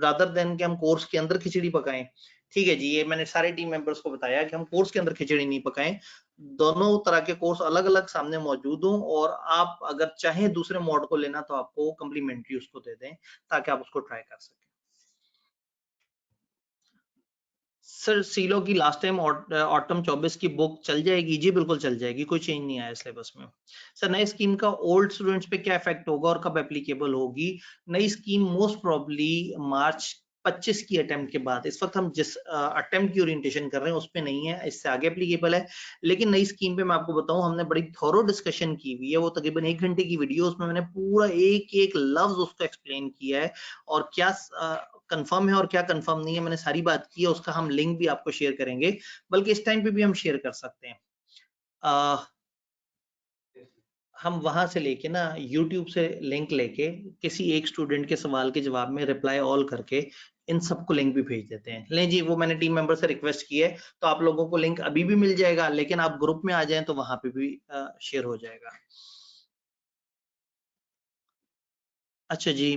रादर देन कि हम कोर्स के अंदर खिचड़ी पकाएं। ठीक है जी, ये मैंने सारे टीम मेंबर्स को बताया कि हम कोर्स के अंदर खिचड़ी नहीं पकाएं। दोनों तरह के कोर्स अलग अलग सामने मौजूद हों, और आप अगर चाहें दूसरे मॉड को लेना, तो आपको कम्प्लीमेंट्री उसको दे दें, ताकि आप उसको ट्राई कर सकें। सर सीलो की लास्ट टाइम ऑटम 24 की बुक चल जाएगी? जी बिल्कुल चल जाएगी, कोई चेंज नहीं आया सिलेबस में। सर नई स्कीम का ओल्ड स्टूडेंट्स पे क्या इफेक्ट होगा और कब एप्लीकेबल होगी? नई स्कीम मोस्ट प्रोबेबली मार्च 25 की अटेम्प्ट के बाद। इस वक्त हम जिस अटेम्प्ट की ओरिएंटेशन कर रहे हैं उस पे नहीं है, इससे आगे एप्लीकेबल है। लेकिन नई स्कीम पे मैं आपको बताऊं, हमने बड़ी थोरो डिस्कशन की हुई है। वो तकरीबन 1 घंटे की वीडियो, उसमें मैंने पूरा एक एक लफ्ज उसको एक्सप्लेन किया है, और क्या कंफर्म है और क्या कंफर्म नहीं है, मैंने सारी बात की है। उसका हम लिंक भी आपको शेयर करेंगे, बल्कि इस टाइम पे भी हम शेयर कर सकते हैं। हम वहां से लेके ना, यूट्यूब से लिंक लेके, किसी एक स्टूडेंट के सवाल के जवाब में रिप्लाई ऑल करके इन सबको लिंक भी भेज देते हैं। लें जी, वो मैंने टीम मेंबर से रिक्वेस्ट की है, तो आप लोगों को लिंक अभी भी मिल जाएगा, लेकिन आप ग्रुप में आ जाएं तो वहां पे भी शेयर हो जाएगा। अच्छा जी,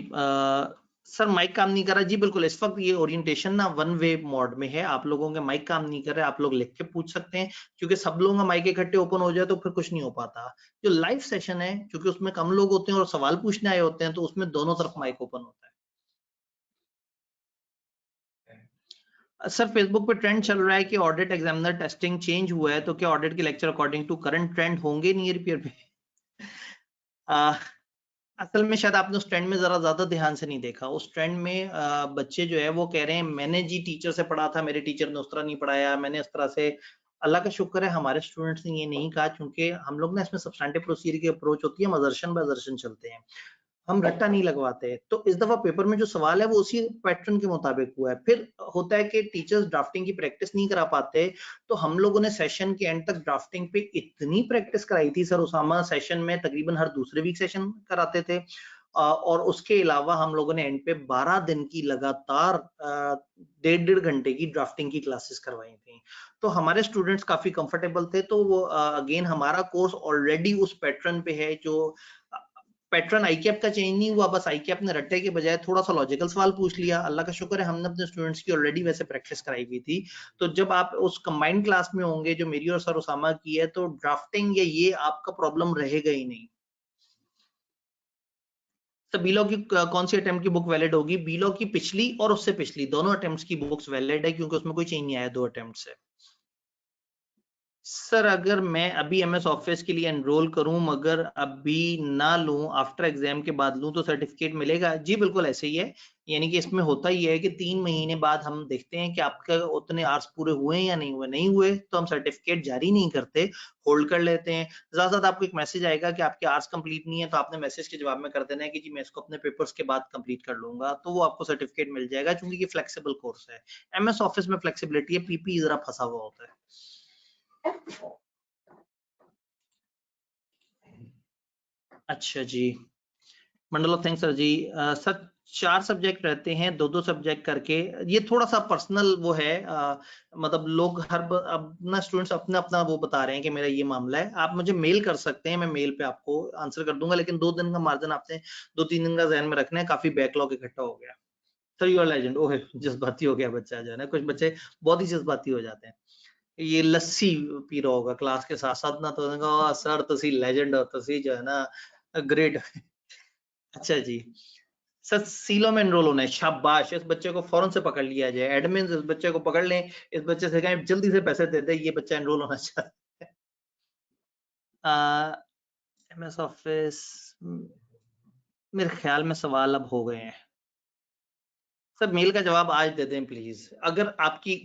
सर माइक काम नहीं कर रहा। जी बिल्कुल, इस वक्त ये ओरिएंटेशन ना वन वे मोड में है। आप लोगों के माइक काम नहीं कर रहे, आप लोग लिख के पूछ सकते हैं, क्योंकि सब लोगों का माइक इकट्ठे ओपन हो जाए तो फिर कुछ नहीं हो पाता। जो लाइव सेशन है, क्योंकि उसमें कम लोग होते हैं और सवाल पूछने आए होते हैं, तो उसमें दोनों तरफ माइक ओपन होता है। सर फेसबुक पे ट्रेंड चल रहा है कि ऑडिट एग्जामिनर टेस्टिंग चेंज हुआ है, तो क्या ऑडिट के lecture according to current trend होंगे नियर पीयर पे? असल में शायद आपने उस ट्रेंड में जरा ज्यादा ध्यान से नहीं देखा। उस ट्रेंड में बच्चे जो है वो कह रहे हैं मैंने जी टीचर से पढ़ा था, मेरे टीचर ने उस तरह नहीं पढ़ाया, मैंने इस तरह से। अल्लाह का शुक्र है हमारे स्टूडेंट्स ने ये नहीं कहा, क्योंकि हम लोग ना इसमें सब्सटैंटिव प्रोसीजर की अप्रोच होती है, हम अजर्शन बाय अजर्शन चलते हैं, हम रट्टा नहीं लगवाते। तो इस दफा पेपर में जो सवाल है वो उसी पैटर्न के मुताबिक हुआ है। फिर होता है कि टीचर्स ड्राफ्टिंग की प्रैक्टिस नहीं करा पाते, तो हम लोगों ने सेशन के एंड तक ड्राफ्टिंग पे इतनी प्रैक्टिस कराई थी। सर उसामा सेशन में तकरीबन हर दूसरे वीक सेशन कराते थे, और उसके अलावा हम लोगों ने एंड पे 12 दिन की लगातार 1.5 घंटे की ड्राफ्टिंग की क्लासेस करवाई थी। तो हमारे स्टूडेंट्स काफी कंफर्टेबल थे। तो वो अगेन हमारा कोर्स ऑलरेडी उस पैटर्न पे है, जो पैटर्न आईकेएप का चेंज नहीं हुआ, बस आईकेएप ने रट्टे के बजाय थोड़ा सा लॉजिकल सवाल पूछ लिया। अल्लाह का शुक्र है हमने अपने स्टूडेंट्स की ऑलरेडी वैसे प्रैक्टिस कराई हुई थी। तो जब आप उस कंबाइंड क्लास में होंगे जो मेरी और सर उसामा की है, तो ड्राफ्टिंग या ये आपका प्रॉब्लम रहेगा ही नहीं। तो बीलॉ की कौन सी अटेम्प्ट की बुक वैलिड होगी? बीलॉ की पिछली और उससे पिछली दोनों अटेम्प्ट्स की बुक्स वैलिड है, क्योंकि उसमें कोई चेंज नहीं आया 2 अटेम्प्ट से। सर अगर मैं अभी एमएस ऑफिस के लिए एनरोल करूं मगर अभी ना लूं, आफ्टर एग्जाम के बाद लूं, तो सर्टिफिकेट मिलेगा? जी बिल्कुल ऐसे ही है। यानी कि इसमें होता ही है कि 3 महीने बाद हम देखते हैं कि आपका उतने आवर्स पूरे हुए या नहीं हुए। नहीं हुए तो हम सर्टिफिकेट जारी नहीं करते, होल्ड कर लेते हैं। ज्यादा से ज्यादा आपको एक मैसेज आएगा कि आपके आवर्स कंप्लीट नहीं है, तो आपने मैसेज के जवाब में कर देना है कि जी मैं इसको अपने पेपर्स के बाद कंप्लीट कर लूंगा, तो वो आपको सर्टिफिकेट मिल जाएगा, क्योंकि ये फ्लेक्सिबल कोर्स है। एमएस ऑफिस में फ्लेक्सिबिलिटी है, पीपी जरा फंसा हुआ होता है। अच्छा जी, मंडल of thanks sir ji. Sir 4 subject रहते हैं, 2-2 सब्जेक्ट करके। ये थोड़ा सा पर्सनल वो है, मतलब लोग अपना स्टूडेंट्स अपना अपना वो बता रहे हैं कि मेरा ये मामला है। आप मुझे मेल कर सकते हैं, मैं मेल पे आपको आंसर कर दूंगा, लेकिन 2 दिन का मार्जिन आपने 2-3 दिन का ध्यान में रखना है, काफी बैकलॉग इकट्ठा हो गया। Sir you are legend. ओहे, जज्बाती हो गया बच्चा जो है ना, कुछ बच्चे बहुत ही जज्बाती हो जाते हैं। ये लस्सी पी रहा होगा क्लास के साथ साथ ना, तो उन्होंने कहा सर तुसी लेजेंड हो, तुसी जो है ना ग्रेट। अच्छा जी। सर सीलो में एनरोल होना है, शाबाश। इस बच्चे को फौरन से पकड़ लिया जाए, एडमिन इस बच्चे को पकड़ लें, इस बच्चे से कहें जल्दी से पैसे दे दे, ये बच्चा एनरोल होना चाहता है। एमएस ऑफिस, मेरे ख्याल में सवाल अब हो गए हैं। सर मेल का जवाब आज दे दें प्लीज, अगर आपकी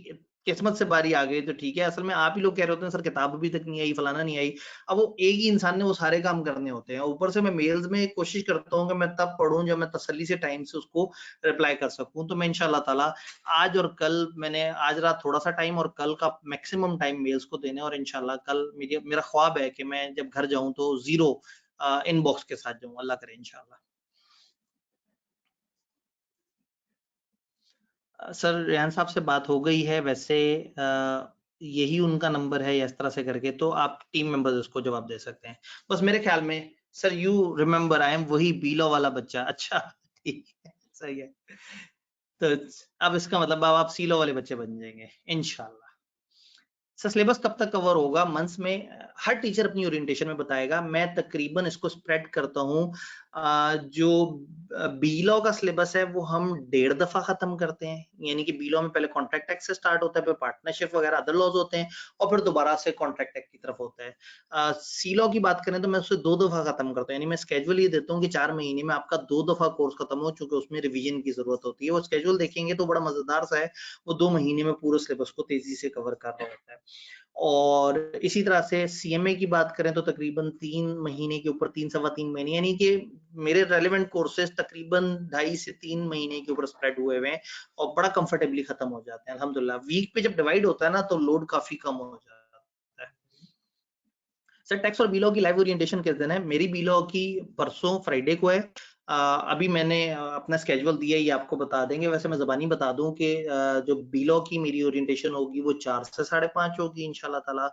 किस्मत से बारी आ गई तो ठीक है। असल में आप ही लोग कह रहे होते हैं सर किताब अभी तक नहीं आई, फलाना नहीं आई। अब वो एक ही इंसान ने वो सारे काम करने होते हैं, ऊपर से मैं मेल्स में कोशिश करता हूँ कि मैं तब पढ़ूं जब मैं तसल्ली से टाइम से उसको रिप्लाई कर सकूं। तो मैं इंशाल्लाह ताला आज और कल, मैंने आज रात थोड़ा सा टाइम और कल का मैक्सिमम टाइम मेल्स को देने, और इंशाल्लाह कल मेरा ख्वाब है कि मैं जब घर जाऊं तो 0 इनबॉक्स के साथ जाऊं, अल्लाह करे इंशाल्लाह। सर रेहान साहब से बात हो गई है वैसे, यही उनका नंबर है या इस तरह से करके, तो आप टीम मेंबर्स उसको जवाब दे सकते हैं। बस मेरे ख्याल में sir you remember I am वही बीलो वाला बच्चा। अच्छा ठीक है, सही है। तो अब इसका मतलब अब आप सीलो वाले बच्चे बन जाएंगे इंशाल्लाह। सर सिलेबस कब तक कवर होगा? मंथ्स में हर टीचर अपनी ओरिएंटेशन में बताएगा। मैं तकरीबन इसको स्प्रेड करता हूँ। जो बीलॉ का सिलेबस है वो हम 1.5 दफा खत्म करते हैं। यानी कि बीलॉ में पहले कॉन्ट्रैक्ट एक्ट से स्टार्ट होता है, फिर पार्टनरशिप वगैरह अदर लॉज होते हैं, और फिर दोबारा से कॉन्ट्रैक्ट एक्ट की तरफ होता है। सीलॉ की बात करें तो मैं उसे 2 दफा खत्म करता हूँ। यानी मैं स्केड्यूल ये देता हूँ कि 4 महीने में आपका 2 दफा कोर्स खत्म हो, चूंकि उसमें रिवीजन की जरूरत होती है। वो स्केड्यूल देखेंगे तो बड़ा मजेदार सा है, वो 2 महीने में पूरे सिलेबस को तेजी से कवर कर रहा होता है। और इसी तरह से सीएमए की बात करें तो तकरीबन 3 महीने के ऊपर, 3-3.25 महीने, यानी कि मेरे रेलेवेंट कोर्सेज तकरीबन 2.5 से 3 महीने के ऊपर स्प्रेड हुए हुए हैं, और बड़ा कंफर्टेबली खत्म हो जाते हैं अल्हम्दुलिल्लाह। वीक पे जब डिवाइड होता है ना तो लोड काफी कम हो जाता है। सर टैक्स और बीलॉ की लाइव ओरिएंटेशन किस दिन है? मेरी बीलॉ की परसों फ्राइडे को है। अभी मैंने अपना स्केड्यूल दिया, ये आपको बता देंगे। वैसे मैं ज़बानी बता दूं कि जो बीलॉ की मेरी ओरिएंटेशन होगी वो 4 से 5:30 होगी इंशाल्लाह ताला।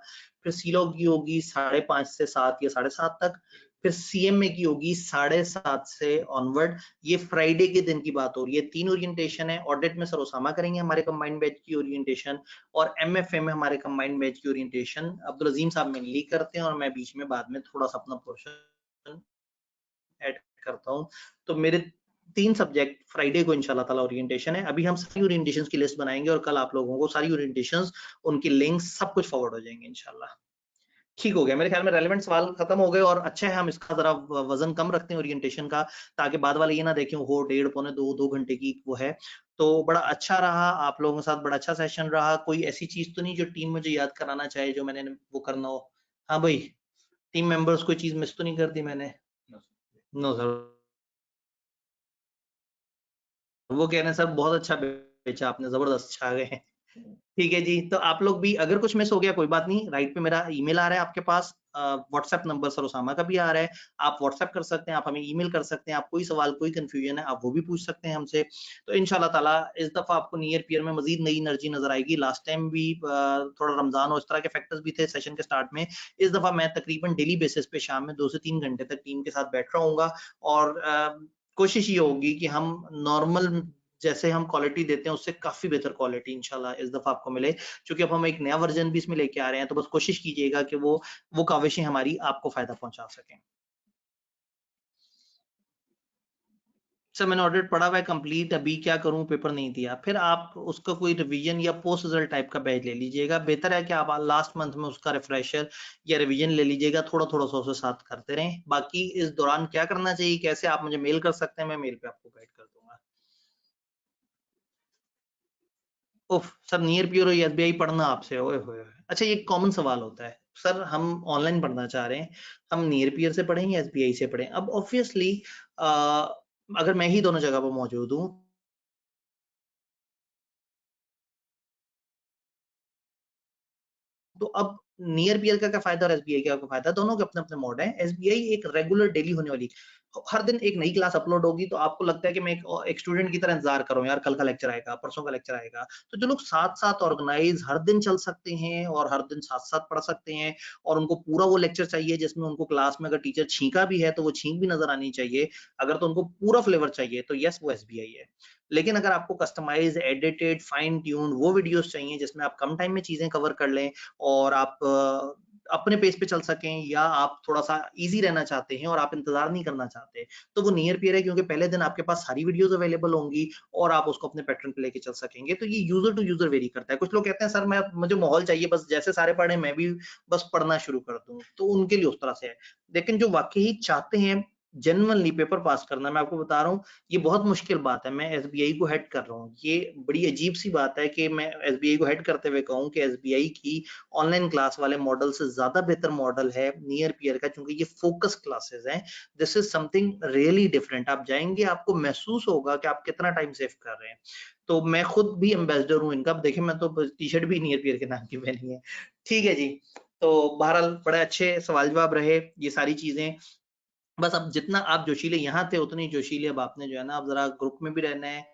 फिर सीलॉ की होगी 5:30 से 7 या 7:30 तक। फिर सीएमए की होगी 7:30 से ऑनवर्ड। ये फ्राइडे के दिन की बात हो रही है। 3 ओरिएंटेशन है। ऑडिट में सर ओसामा करेंगे हमारे कंबाइंड बैच की ओरिएंटेशन, और एमएफए में हमारे कंबाइंड बैच की ओरिएंटेशन अब्दुल अजीम साहब मेनली करते हैं, और मैं बीच में बाद में थोड़ा सा अपना पोर्शन ऐड करता हूँ। तो मेरे 3 सब्जेक्ट फ्राइडे को इंशाल्लाह ताला ओरिएंटेशन है। अभी हम सारी ओरिएंटेशंस की लिस्ट बनाएंगे, और कल आप लोगों को सारी ओरिएंटेशंस, उनकी लिंक्स सब कुछ फॉरवर्ड हो जाएंगे इंशाल्लाह। ठीक हो गया मेरे ख्याल में, रेलेवेंट सवाल खत्म हो गए, और अच्छा है हम इसका जरा वजन कम रखते हैं ओरिएंटेशन का, ताकि बाद वाले ये ना देखें हो 1.5 पौने 2 घंटे की वो है। तो बड़ा अच्छा रहा आप लोगों के साथ, बड़ा अच्छा सेशन रहा। कोई ऐसी चीज तो नहीं जो टीम मुझे याद कराना चाहे जो मैंने वो करना हो? हाँ भाई, टीम मेंबर्स कोई चीज मिस तो नहीं कर दी मैंने? नो सर, वो कह रहे हैं सर बहुत अच्छा बेचा आपने, जबरदस्त छा गए हैं। ठीक है जी, तो आप लोग भी अगर कुछ मिस हो गया कोई बात नहीं, राइट पे मेरा ईमेल आ रहा है आपके पास, व्हाट्सएप नंबर सर उसामा का भी आ रहा है, आप व्हाट्सएप कर सकते हैं, आप हमें ईमेल कर सकते हैं, आप कोई सवाल कोई कंफ्यूजन है आप वो भी पूछ सकते हैं हमसे। तो इंशाल्लाह ताला इस दफा आपको न्यू ईयर पीयर में मजीद नई एनर्जी नजर आएगी। लास्ट टाइम भी थोड़ा रमजान और इस तरह के फैक्टर्स भी थे सेशन के स्टार्ट में। इस दफा मैं तकरीबन डेली बेसिस पे शाम में 2 से 3 घंटे तक टीम के साथ बैठ रहा हूँ, और कोशिश ये होगी कि हम नॉर्मल जैसे हम क्वालिटी देते हैं उससे काफी बेहतर क्वालिटी इंशाल्लाह इस दफा आपको मिले। क्योंकि अब हम एक नया वर्जन भी इसमें लेके आ रहे हैं, तो बस कोशिश कीजिएगा कि वो काविशें हमारी आपको फायदा पहुंचा सकें। सर मैंने ऑडिट पढ़ा हुआ है कंप्लीट, अभी क्या करूं, पेपर नहीं दिया। फिर आप उसका कोई रिवीजन या पोस्ट रिजल्ट टाइप का बैच ले लीजिएगा। बेहतर है कि आप लास्ट मंथ में उसका रिफ्रेशर या रिवीजन ले लीजिएगा, थोड़ा थोड़ा 100 से 7 करते रहें। बाकी इस दौरान क्या करना चाहिए, कैसे, आप मुझे मेल कर सकते हैं, मैं मेल पे आपको गाइड कर दूंगा। उफ सर, नियर प्योर और एसबीआई पढ़ना आपसे, ओए होए। अच्छा, ये कॉमन सवाल होता है सर, हम ऑनलाइन पढ़ना चाह रहे हैं, हम नियर पियर से पढ़ें या एसबीआई से पढ़ें? अब ऑब्वियसली अगर मैं ही दोनों जगह पर मौजूद हूँ, तो अब नियर पीयर का क्या फायदा और एसबीआई का क्या फायदा, दोनों के अपने अपने मोड है। एसबीआई एक रेगुलर डेली होने वाली, हर दिन एक नई क्लास अपलोड होगी, तो आपको लगता है कि मैं एक स्टूडेंट की तरह इंतजार कर रहा हूँ यार, कल का लेक्चर आएगा, परसों का लेक्चर आएगा। तो जो लोग साथ साथ ऑर्गेनाइज हर दिन चल सकते हैं और हर दिन साथ साथ पढ़ सकते हैं, और उनको पूरा वो लेक्चर चाहिए जिसमें उनको क्लास में अगर टीचर छींका भी है तो वो छींक भी नजर आनी चाहिए, अगर तो उनको पूरा फ्लेवर चाहिए तो यस वो एसबीआई है। लेकिन अगर आपको कस्टमाइज, एडिटेड, फाइन ट्यून वो वीडियोस चाहिए जिसमें आप कम टाइम में चीजें कवर कर लें और आप अपने पेस पे चल सकें, या आप थोड़ा-सा ईज़ी रहना चाहते हैं और आप इंतज़ार नहीं करना चाहते, तो वो नियर पियर है, क्योंकि पहले दिन आपके पास सारी वीडियोज़ अवेलेबल होंगी और आप उसको अपने पैटर्न पे लेके चल सकेंगे। तो ये यूज़र टू यूज़र वेरी करता है। कुछ लोग कहते हैं सर मैं मुझे माहौल चाहिए, बस जैसे सारे पढ़ रहे हैं मैं भी बस पढ़ना शुरू कर दूँ, तो उनके लिए उस तरह से है। लेकिन जो वाक़ई चाहते हैं जेन्युइनली पेपर पास करना, मैं आपको बता रहा हूँ, ये बहुत मुश्किल बात है। मैं एसबीआई को हेड कर रहा हूँ। ये बड़ी अजीब-सी बात है कि मैं एसबीआई को हेड करते हुए कहूँ कि एसबीआई की ऑनलाइन क्लास वाले मॉडल से ज़्यादा बेहतर मॉडल है नियर पीयर का, क्योंकि ये फोकस क्लासेस हैं। This is something really different. आप जाएँगे, आपको महसूस होगा कि आप कितना टाइम सेव कर रहे हैं। तो मैं खुद भी एम्बेसडर हूँ इनका। देखिए, मैं तो टी-शर्ट भी नियर पीयर के नाम की पहनी है। ठीक है जी। तो बहरहाल बड़े अच्छे सवाल-जवाब रहे, ये सारी चीज़ें। बस अब जितना आप जोशीले यहाँ थे, उतने ही जोशीले अब आपने जो है ना, अब ज़रा ग्रुप में भी रहना है,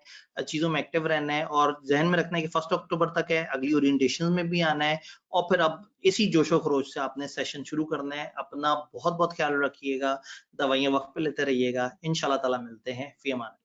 चीज़ों में एक्टिव रहना है, और ज़हन में रखना है कि 1 अक्टूबर तक है, अगली ओरिएंटेशन में भी आना है, और फिर अब इसी जोशो-खरोश से आपने सेशन शुरू करना है। अपना बहुत-बहुत ख़्याल रखिएगा, दवाइयाँ वक़्त पे लेते रहिएगा। इंशाअल्लाह ताला मिलते हैं। फ़ी अमान।